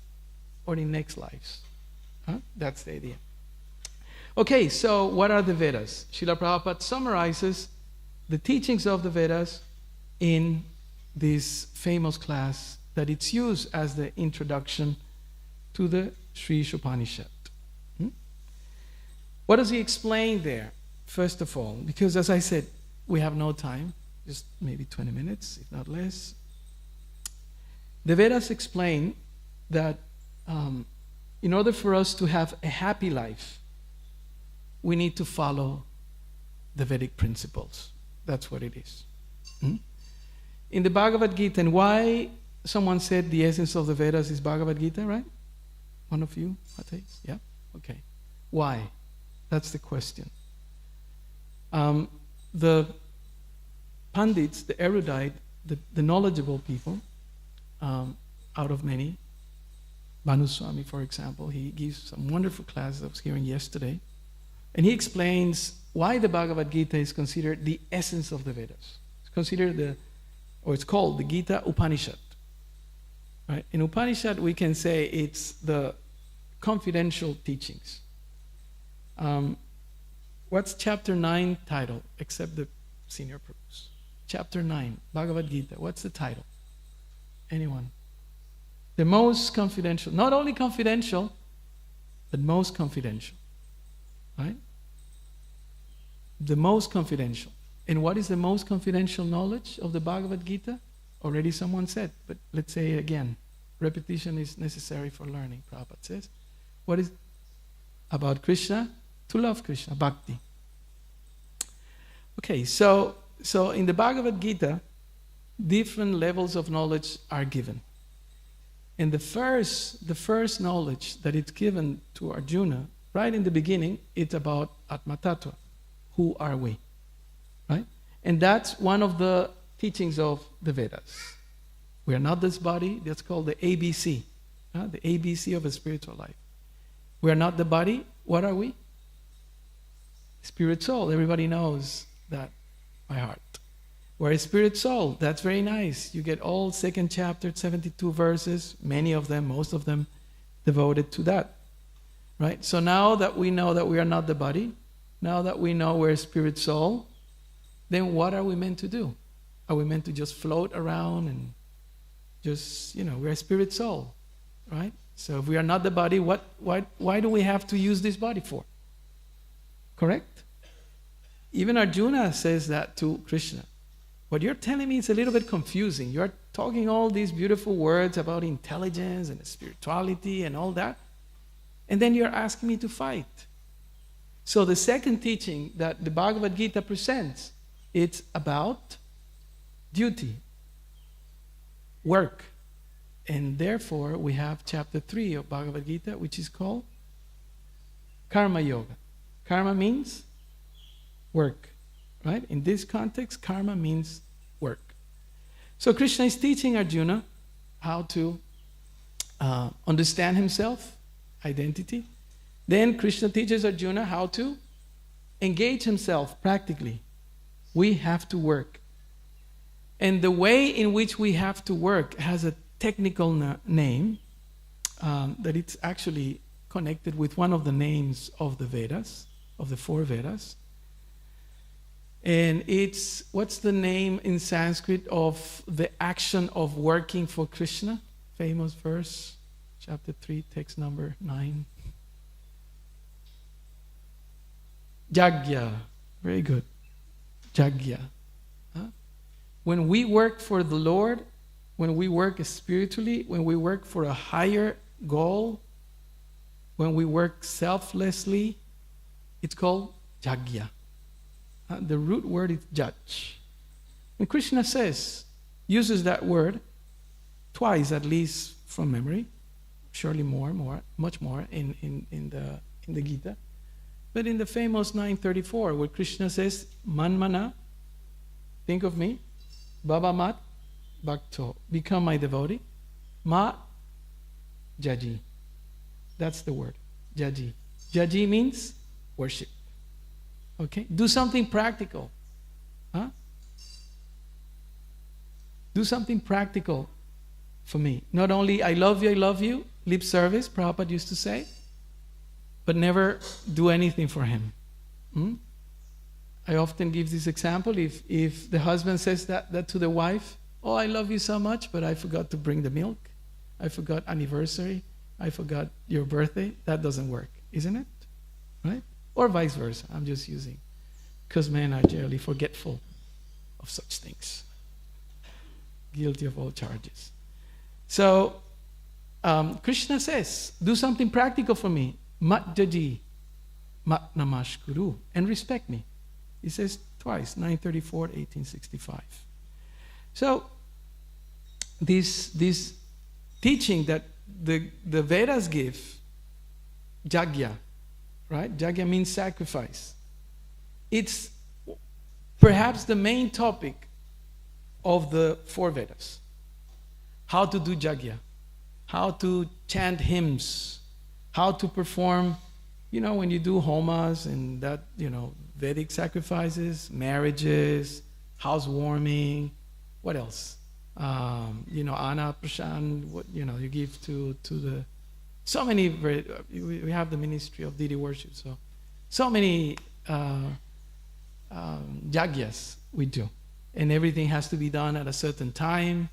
or in next lives. Huh? That's the idea. Okay, so what are the Vedas? Srila Prabhupada summarizes the teachings of the Vedas in this famous class that it's used as the introduction to the Sri Upanishad. What does he explain there? First of all, because as I said, we have no time, just maybe 20 minutes, if not less. The Vedas explain that in order for us to have a happy life, we need to follow the Vedic principles. That's what it is. In the Bhagavad Gita, and why someone said the essence of the Vedas is Bhagavad Gita, right? One of you? Yeah? Okay. Why? That's the question. The Pandits, the erudite, the knowledgeable people, out of many, Bhanuswami, for example, he gives some wonderful classes I was hearing yesterday, and he explains why the Bhagavad Gita is considered the essence of the Vedas. It's considered it's called the Gita Upanishad. Right? In Upanishad, we can say it's the confidential teachings. What's chapter 9 title, except the senior purpose? Chapter 9, Bhagavad Gita. What's the title? Anyone? The most confidential. Not only confidential, but most confidential. Right? The most confidential. And what is the most confidential knowledge of the Bhagavad Gita? Already someone said, but let's say it again. Repetition is necessary for learning, Prabhupada says. What is about Krishna? To love Krishna, bhakti. Okay, so in the Bhagavad Gita, different levels of knowledge are given. And the first knowledge that it's given to Arjuna, right in the beginning, it's about Atma Tattva. Who are we? Right? And that's one of the teachings of the Vedas. We are not this body. That's called the ABC. The ABC of a spiritual life. We are not the body. What are we? Spirit soul. Everybody knows that by heart. We're a spirit soul. That's very nice. You get all second chapter, 72 verses, many of them, most of them, devoted to that. Right? So now that we know that we are not the body, now that we know we're a spirit soul, then what are we meant to do? Are we meant to just float around and just, we're a spirit soul, right? So if we are not the body, why do we have to use this body for? Correct? Even Arjuna says that to Krishna. What you're telling me is a little bit confusing. You're talking all these beautiful words about intelligence and spirituality and all that, and then you're asking me to fight. So the second teaching that the Bhagavad Gita presents, it's about duty, work. And therefore, we have chapter 3 of Bhagavad Gita, which is called Karma Yoga. Karma means work, right? In this context, karma means work. So Krishna is teaching Arjuna how to understand himself, identity. Then Krishna teaches Arjuna how to engage himself practically. We have to work. And the way in which we have to work has a technical name, that it's actually connected with one of the names of the Vedas, of the 4 Vedas. And it's, what's the name in Sanskrit of the action of working for Krishna? Famous verse, chapter 3, text number 9. Jagya. Very good. Jagya. Huh? When we work for the Lord, when we work spiritually, when we work for a higher goal, when we work selflessly, it's called Jagya. The root word is judge. When Krishna uses that word twice at least from memory, surely much more in the Gita. But in the famous 9:34, where Krishna says, Manmana, think of me, Baba Mat Bhakto, become my devotee, Ma Jaji. That's the word, Jaji. Jaji means worship. Okay? Do something practical. Huh? Do something practical for me. Not only I love you, lip service, Prabhupada used to say, but never do anything for him. I often give this example. If the husband says that to the wife, oh, I love you so much, but I forgot to bring the milk. I forgot anniversary. I forgot your birthday. That doesn't work, isn't it? Right? Or vice versa. I'm just using. Because men are generally forgetful of such things. Guilty of all charges. So, Krishna says, do something practical for me. Mat jaji, mat namashkuru, and respect me. He says twice, 9:34, 1865. So, this teaching that the Vedas give, Jagya, right? Jagya means sacrifice. It's perhaps the main topic of the 4 Vedas. How to do Jagya, how to chant hymns, how to perform, when you do homas and that, Vedic sacrifices, marriages, housewarming, what else? Anna Prashan, what, you give to the, so many, we have the ministry of deity worship, so many jagyas we do. And everything has to be done at a certain time,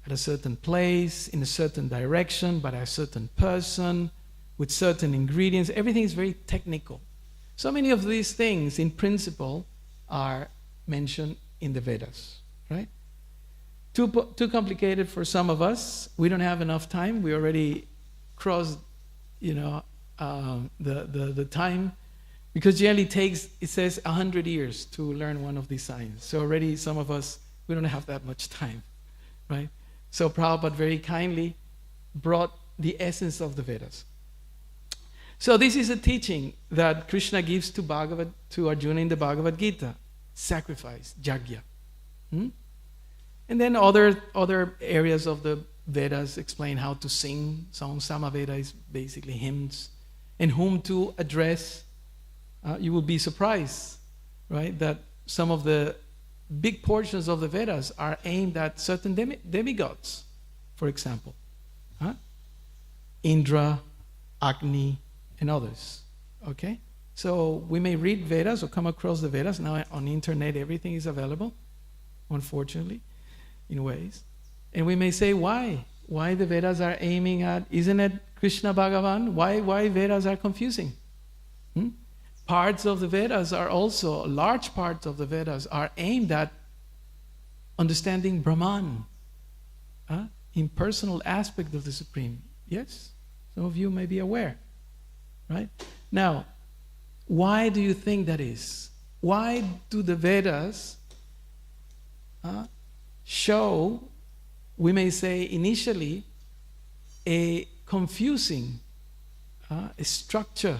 at a certain place, in a certain direction, by a certain person, with certain ingredients. Everything is very technical. So many of these things, in principle, are mentioned in the Vedas, right? Too complicated for some of us. We don't have enough time. We already crossed, the time, because generally it says 100 years to learn one of these sciences. So already some of us, we don't have that much time, right? So Prabhupada very kindly brought the essence of the Vedas. So this is a teaching that Krishna gives to Arjuna in the Bhagavad Gita. Sacrifice, Jagya. And then other areas of the Vedas explain how to sing songs. Samaveda is basically hymns. And whom to address. You will be surprised, right, that some of the big portions of the Vedas are aimed at certain demigods, for example. Indra, Agni, and others. Okay? So we may read Vedas or come across the Vedas. Now on the internet everything is available, unfortunately, in ways. And we may say, why? Why the Vedas are aiming at, isn't it Krishna Bhagavan? Why Vedas are confusing? Parts of the Vedas are also, large parts of the Vedas are aimed at understanding Brahman, impersonal aspect of the Supreme. Yes? Some of you may be aware. Right? Now, why do you think that is? Why do the Vedas show, we may say initially, a confusing a structure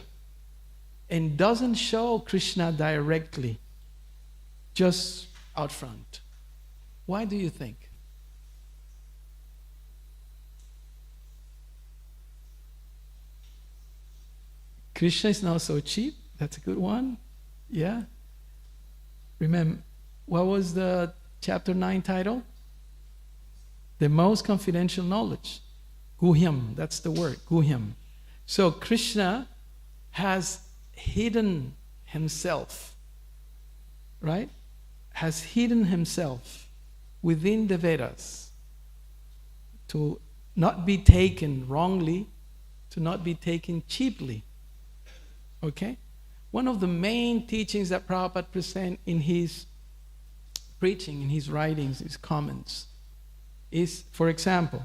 and doesn't show Krishna directly, just out front? Why do you think? Krishna is not so cheap. That's a good one. Yeah. Remember, what was the chapter 9 title? The most confidential knowledge. Guhyam, that's the word, Guhyam. So Krishna has hidden himself, right? Has hidden himself within the Vedas to not be taken wrongly, to not be taken cheaply. Okay? One of the main teachings that Prabhupada presents in his preaching, in his writings, his comments, is, for example,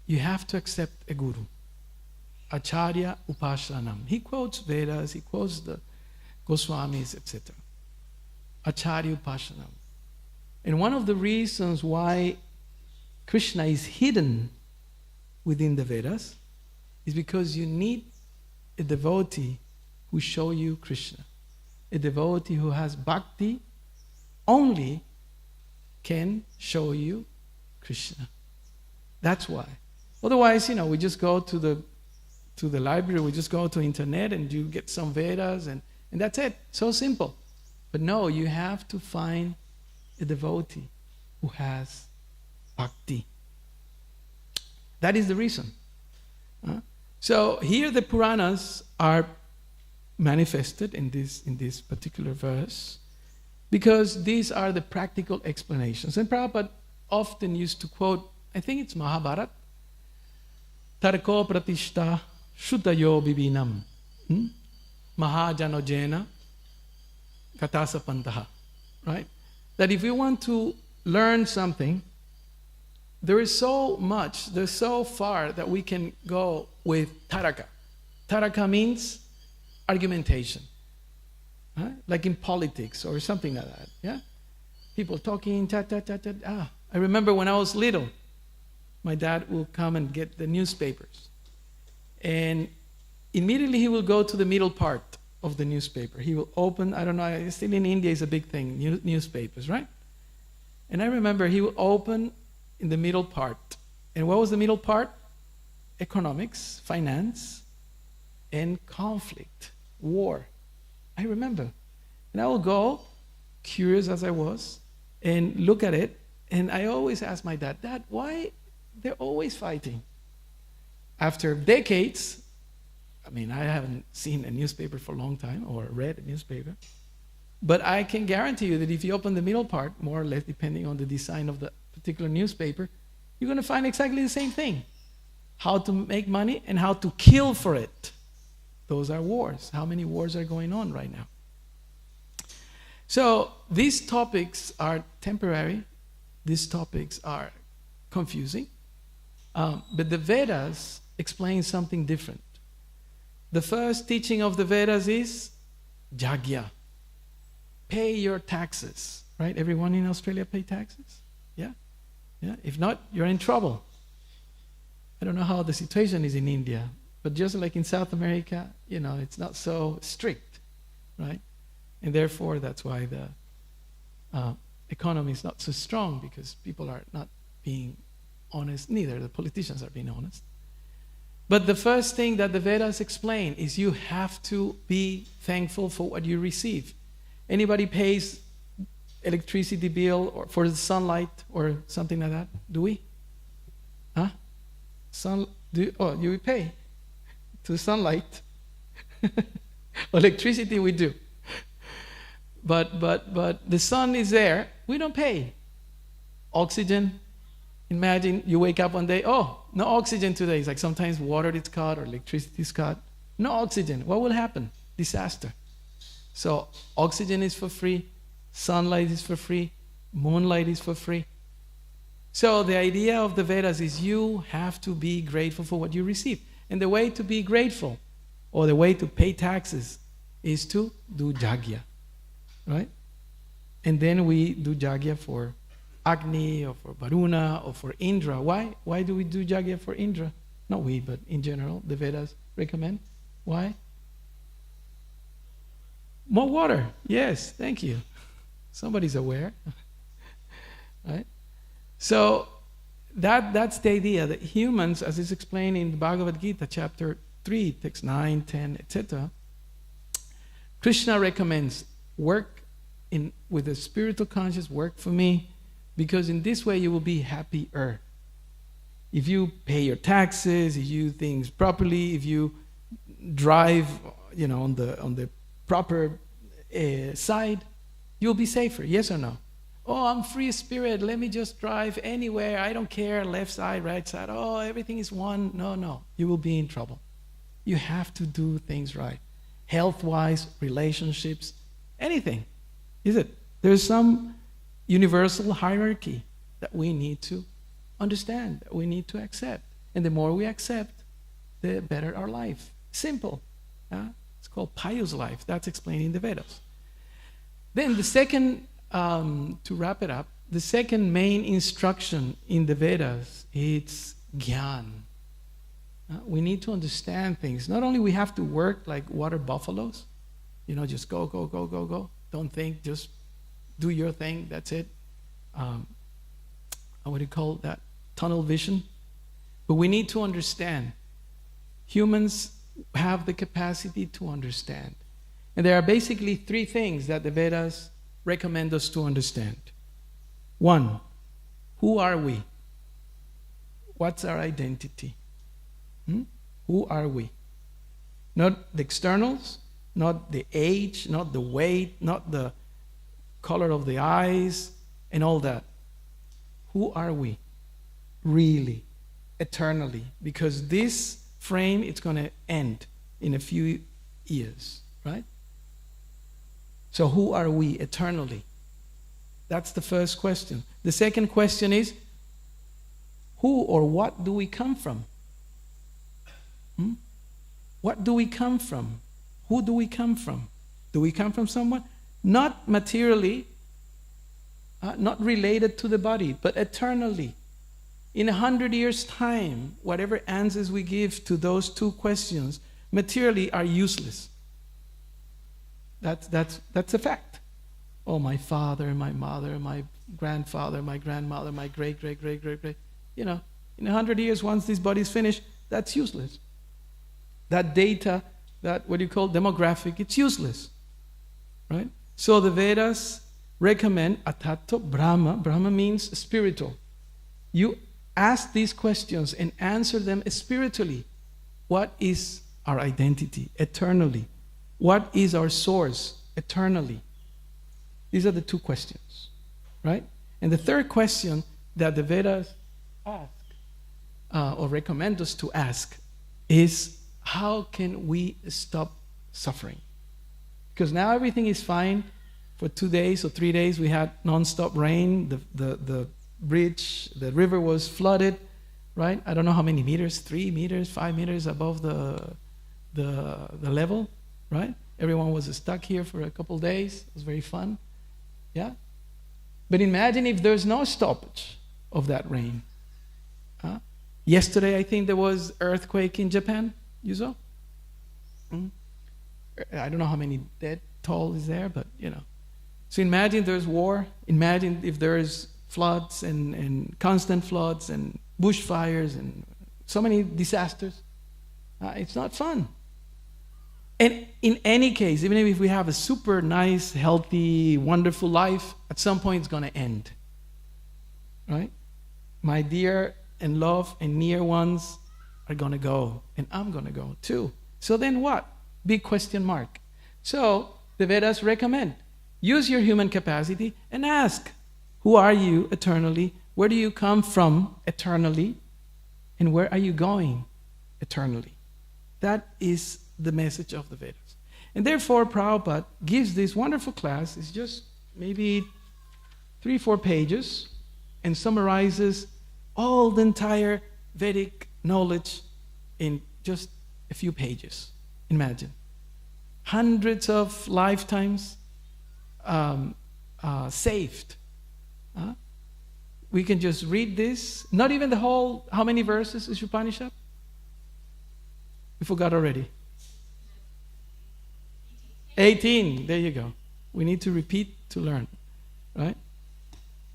you have to accept a guru. Acharya Upashanam. He quotes Vedas, he quotes the Goswamis, etc. Acharya Upashanam. And one of the reasons why Krishna is hidden within the Vedas is because you need a devotee who show you Krishna. A devotee who has bhakti only can show you Krishna. That's why. Otherwise, we just go to the library, we just go to internet and you get some Vedas and that's it. So simple. But no, you have to find a devotee who has bhakti. That is the reason. So here the Puranas are manifested in this particular verse because these are the practical explanations. And Prabhupada often used to quote, I think it's Mahabharata, Tarko Pratishta Shuddhayo Bibinam Mahajanojena Katasa Pantaha. Right? That if we want to learn something, there is so much, there's so far that we can go with taraka. Taraka means argumentation. Huh? Like in politics or something like that. Yeah? People talking, I remember when I was little, my dad will come and get the newspapers. And immediately he will go to the middle part of the newspaper. He will open, I don't know, still in India is a big thing, newspapers, right? And I remember he will open in the middle part. And what was the middle part? Economics, finance, and conflict, war. I remember. And I will go, curious as I was, and look at it. And I always ask my dad, Dad, why they're always fighting? After decades, I haven't seen a newspaper for a long time or read a newspaper. But I can guarantee you that if you open the middle part, more or less depending on the design of the particular newspaper, you're going to find exactly the same thing. How to make money and how to kill for it. Those are wars. How many wars are going on right now? So these topics are temporary. These topics are confusing. But the Vedas explain something different. The first teaching of the Vedas is Jagya. Pay your taxes. Right? Everyone in Australia pay taxes? Yeah? Yeah? If not, you're in trouble. I don't know how the situation is in India, but just like in South America, it's not so strict, right? And therefore, that's why the economy is not so strong, because people are not being honest, neither the politicians are being honest. But the first thing that the Vedas explain is you have to be thankful for what you receive. Anybody pays electricity bill or for the sunlight or something like that? Do we? Huh? You pay to sunlight. Electricity we do. But the sun is there, we don't pay. Oxygen, imagine you wake up one day, no oxygen today. It's like sometimes water is cut or electricity is cut. No oxygen. What will happen? Disaster. So oxygen is for free, sunlight is for free, moonlight is for free. So the idea of the Vedas is you have to be grateful for what you receive. And the way to be grateful, or the way to pay taxes, is to do Jagya. Right? And then we do Jagya for Agni, or for Varuna, or for Indra. Why? Why do we do Jagya for Indra? Not we, but in general, the Vedas recommend. Why? More water. Yes, thank you. Somebody's aware. Right? So that's the idea that humans, as is explained in the Bhagavad Gita, chapter 3, text 9, 10, etc., Krishna recommends work with a spiritual conscious, work for me, because in this way you will be happier. If you pay your taxes, if you do things properly, if you drive, on the proper side, you'll be safer. Yes or no? Oh, I'm free spirit. Let me just drive anywhere. I don't care. Left side, right side. Oh, everything is one. No. You will be in trouble. You have to do things right. Health-wise, relationships, anything. Is it? There's some universal hierarchy that we need to understand, that we need to accept. And the more we accept, the better our life. Simple. It's called pious life. That's explained in the Vedas. Then the second, to wrap it up, the second main instruction in the Vedas, it's Gyan. We need to understand things. Not only we have to work like water buffaloes, just go. Don't think, just do your thing, that's it. What do you call that? Tunnel vision. But we need to understand. Humans have the capacity to understand. And there are basically three things that the Vedas recommend us to understand. One, who are we? What's our identity? Who are we? Not the externals, not the age, not the weight, not the color of the eyes, and all that. Who are we? Really, eternally. Because this frame, it's going to end in a few years, right? So who are we eternally? That's the first question. The second question is, who or what do we come from? What do we come from? Who do we come from? Do we come from someone? Not materially, not related to the body, but eternally. In 100 years' time, whatever answers we give to those two questions materially are useless. That's a fact. Oh, my father, my mother, my grandfather, my grandmother, my great. In 100 years, once this body is finished, that's useless. That data, that what you call demographic, it's useless. Right? So the Vedas recommend atato Brahma. Brahma means spiritual. You ask these questions and answer them spiritually. What is our identity eternally? What is our source eternally? These are the two questions, right? And the third question that the Vedas ask or recommend us to ask is, how can we stop suffering? Because now everything is fine. For 2 days or 3 days we had non-stop rain. The bridge, the river was flooded, right? I don't know how many meters, 3 meters, 5 meters above the level, right? Everyone was stuck here for a couple days. It was very fun. Yeah? But imagine if there's no stoppage of that rain. Yesterday, I think there was earthquake in Japan. You saw? I don't know how many dead toll is there, but So imagine there's war. Imagine if there's floods and constant floods and bushfires and so many disasters. It's not fun. And in any case, even if we have a super nice, healthy, wonderful life, at some point it's going to end. Right? My dear and love and near ones are going to go. And I'm going to go too. So then what? Big question mark. So the Vedas recommend, use your human capacity and ask, who are you eternally? Where do you come from eternally? And where are you going eternally? That is the message of the Vedas. And therefore, Prabhupada gives this wonderful class. It's just maybe 3-4 pages and summarizes all the entire Vedic knowledge in just a few pages. Imagine. Hundreds of lifetimes saved. We can just read this. Not even the whole, how many verses is Upanishad? We forgot already. 18. There you go. We need to repeat to learn. Right?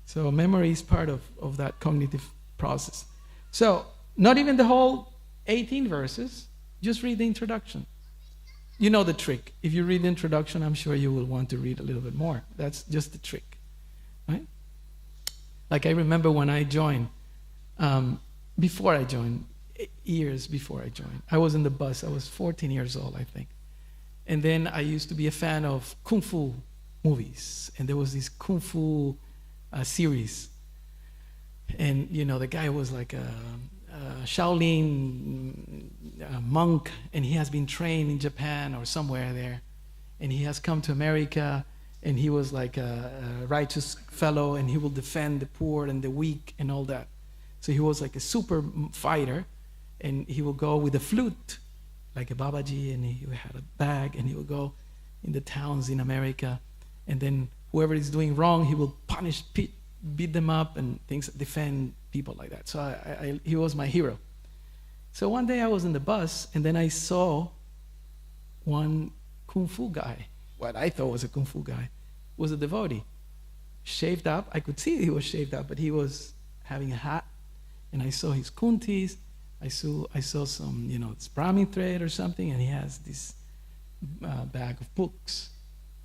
So memory is part of that cognitive process. So not even the whole 18 verses. Just read the introduction. You know the trick. If you read the introduction, I'm sure you will want to read a little bit more. That's just the trick. Right? Like I remember when I joined, before I joined, years before I joined. I was in the bus. I was 14 years old, I think. And then I used to be a fan of Kung Fu movies. And there was this Kung Fu series. And, you know, the guy was like a Shaolin monk, and he has been trained in Japan or somewhere there. And he has come to America, and he was like a righteous fellow, and he will defend the poor and the weak and all that. So he was like a super fighter, and he will go with a flute, like a Babaji, and he had a bag, and he will go in the towns in America, and then whoever is doing wrong, he will punish, beat them up, and things, defend people like that. So he was my hero. So one day I was in the bus, and then I saw one Kung Fu guy. What I thought was a Kung Fu guy was a devotee, shaved up. I could see he was shaved up, but he was having a hat, and I saw his kuntis. I saw some, you know, it's Brahmin thread or something, and he has this bag of books.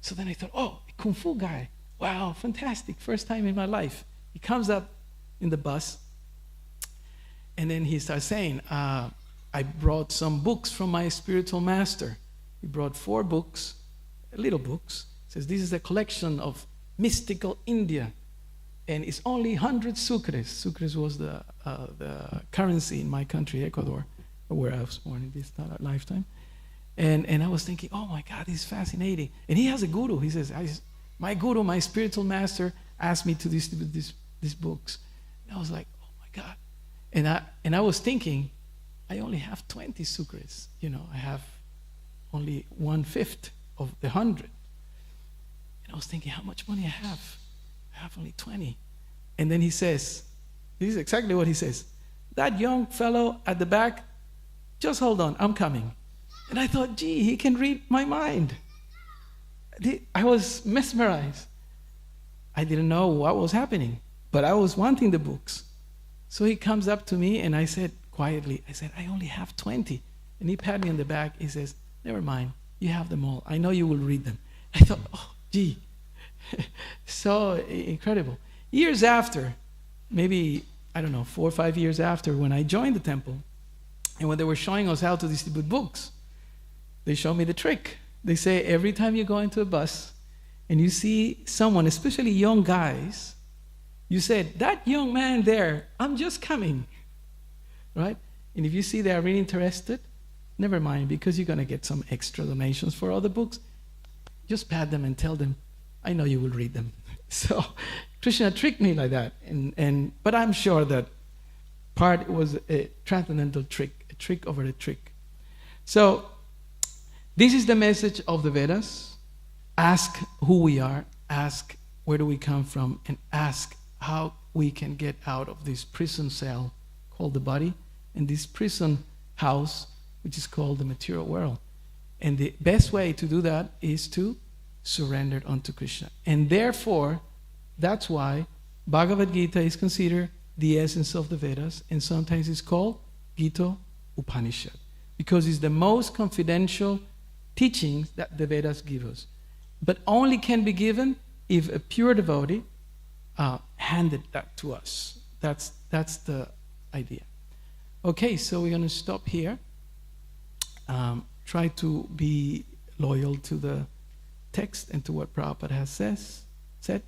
So then I thought, oh, a Kung Fu guy. Wow, fantastic. First time in my life. He comes up in the bus, and then he starts saying, I brought some books from my spiritual master. He brought 4 books, little books. He says, this is a collection of mystical India, and it's only 100 sukres. Sukres was the currency in my country, Ecuador, where I was born in this lifetime. And I was thinking, oh my God, this is fascinating. And he has a guru. He says, my guru, my spiritual master, asked me to distribute these books. And I was like, oh my God. And I was thinking, I only have 20 sukres. You know, I have only 1/5 of the 100. And I was thinking, how much money I have? I have only 20. And then he says, this is exactly what he says. That young fellow at the back, just hold on, I'm coming. And I thought, gee, he can read my mind. I was mesmerized. I didn't know what was happening, but I was wanting the books. So he comes up to me, and I said quietly, I only have 20. And he patted me on the back. He says, never mind, you have them all. I know you will read them. I thought, oh, gee, so incredible. Years after, maybe, I don't know, 4 or 5 years after, when I joined the temple, and when they were showing us how to distribute books, they showed me the trick. They say every time you go into a bus and you see someone, especially young guys, you said, that young man there, I'm just coming, right? And if you see they are really interested, never mind, because you're going to get some extra donations for other books. Just pat them and tell them, I know you will read them. So Krishna tricked me like that. But I'm sure that part was a transcendental trick, a trick over a trick. So this is the message of the Vedas. Ask who we are, ask where do we come from, and ask how we can get out of this prison cell called the body, and this prison house, which is called the material world. And the best way to do that is to surrender unto Krishna. And therefore, that's why Bhagavad Gita is considered the essence of the Vedas, and sometimes it's called Gita Upanishad, because it's the most confidential teachings that the Vedas give us, but only can be given if a pure devotee handed that to us. That's the idea. Okay, so we're going to stop here. Try to be loyal to the text and to what Prabhupada has said.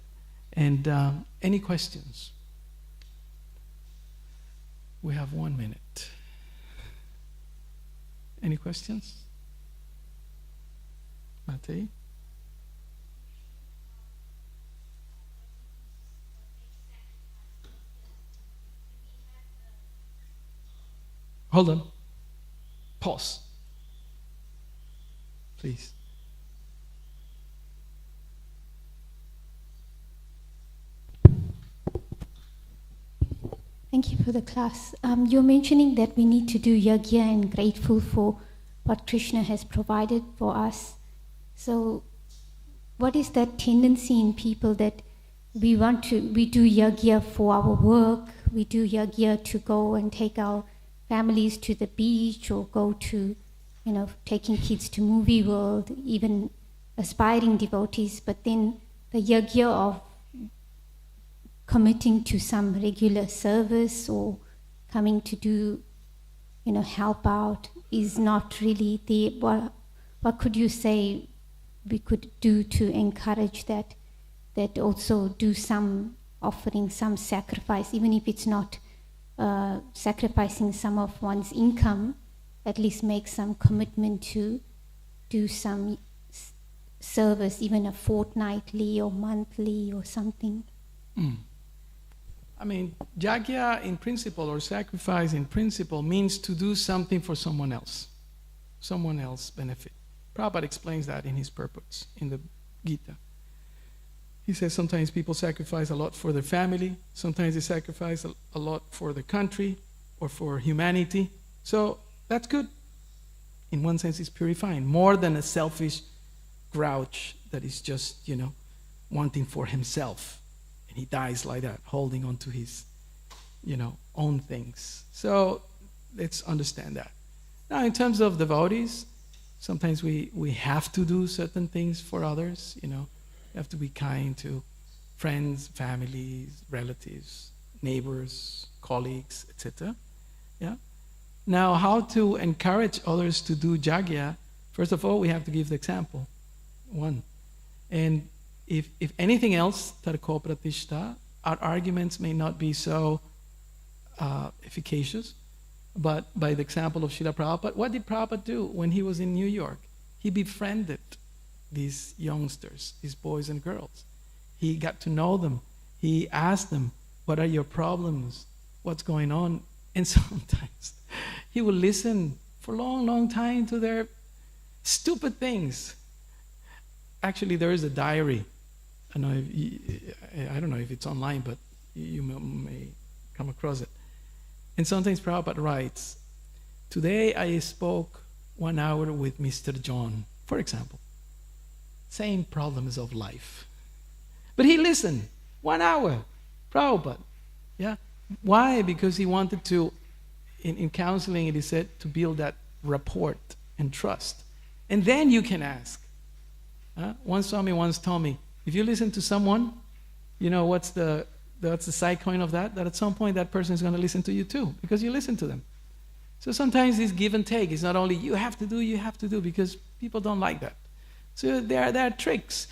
And any questions? We have 1 minute. Any questions? Matei? Hold on. Pause. Please. Thank you for the class. You're mentioning that we need to do yajna and grateful for what Krishna has provided for us. So what is that tendency in people that we do yajna for our work, we do yajna to go and take our families to the beach or go to, taking kids to movie world, even aspiring devotees, but then the yajna of committing to some regular service or coming to do, help out is not really the, what could you say we could do to encourage that also do some offering, some sacrifice, even if it's not sacrificing some of one's income, at least make some commitment to do some service, even a fortnightly or monthly or something. I mean, yajna in principle, or sacrifice in principle, means to do something for someone else's benefit. Prabhupada explains that in his purpose, in the Gita. He says sometimes people sacrifice a lot for their family, sometimes they sacrifice a lot for the country or for humanity. So that's good. In one sense, it's purifying, more than a selfish grouch that is just, wanting for himself. And he dies like that, holding on to his, own things. So let's understand that. Now, in terms of devotees, sometimes we have to do certain things for others, We have to be kind to friends, families, relatives, neighbors, colleagues, etc. Yeah. Now, how to encourage others to do yajna? First of all, we have to give the example. One. And if anything else, tarko pratishta, our arguments may not be so efficacious, but by the example of Srila Prabhupada, what did Prabhupada do when he was in New York? He befriended these youngsters, these boys and girls. He got to know them. He asked them, what are your problems? What's going on? And sometimes he would listen for a long, long time to their stupid things. Actually, there is a diary. I don't know if it's online, but you may come across it. And sometimes Prabhupada writes, today I spoke 1 hour with Mr. John, for example. Same problems of life. But he listened, 1 hour, Prabhupada. Yeah? Why? Because he wanted to, in counseling, he said, to build that rapport and trust. And then you can ask. One Swami once told me, if you listen to someone, what's the side coin of that? That at some point that person is going to listen to you too, because you listen to them. So sometimes it's give and take. It's not only you have to do, because people don't like that. So there are tricks.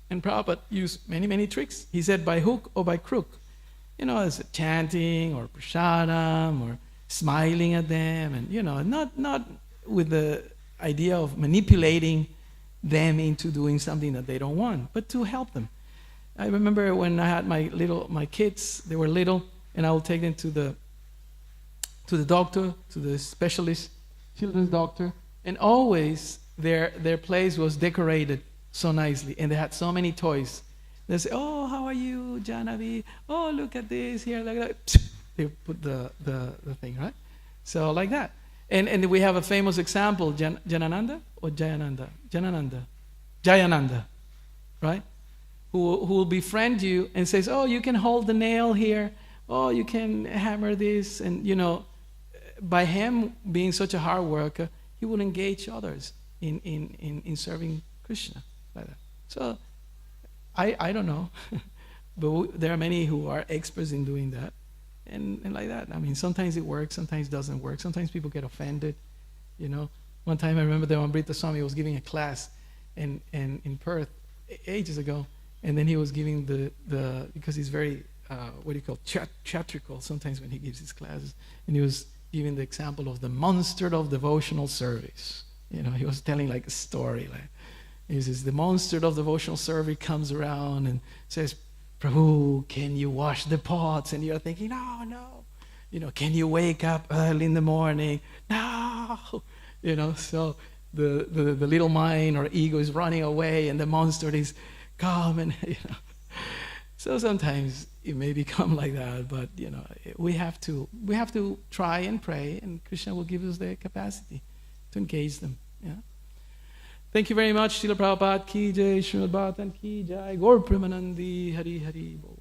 And Prabhupada used many, many tricks. He said by hook or by crook. As chanting or prasadam or smiling at them, and not with the idea of manipulating them into doing something that they don't want, but to help them. I remember when I had my kids, they were little, and I would take them to the doctor, to the specialist, children's doctor, and always their place was decorated so nicely, and they had so many toys. They say, oh, how are you, Janavi? Oh, look at this here, like that. They put the thing, right? So like that. And we have a famous example, Janananda or Jayananda? Jayananda, right? Who will befriend you and says, oh, you can hold the nail here. Oh, you can hammer this. And, by him being such a hard worker, he will engage others in serving Krishna like that. So I don't know, but there are many who are experts in doing that. And like that. I mean, sometimes it works, sometimes it doesn't work. Sometimes people get offended, One time I remember that Amrita Swami was giving a class in Perth ages ago. And then he was giving because he's very, theatrical sometimes when he gives his classes. And he was giving the example of the monster of devotional service. He was telling like a story. Like, he says, the monster of devotional service comes around and says, Prabhu, can you wash the pots? And you're thinking, no. Can you wake up early in the morning? No. So the little mind or ego is running away, and the monster is calm, and So sometimes it may become like that, but we have to try and pray, and Krishna will give us the capacity to engage them. Yeah. Thank you very much. Srila Prabhupada ki jai, Srimad Bhagavatam ki jai, Gaur Premanandi, Hari Hari Bol.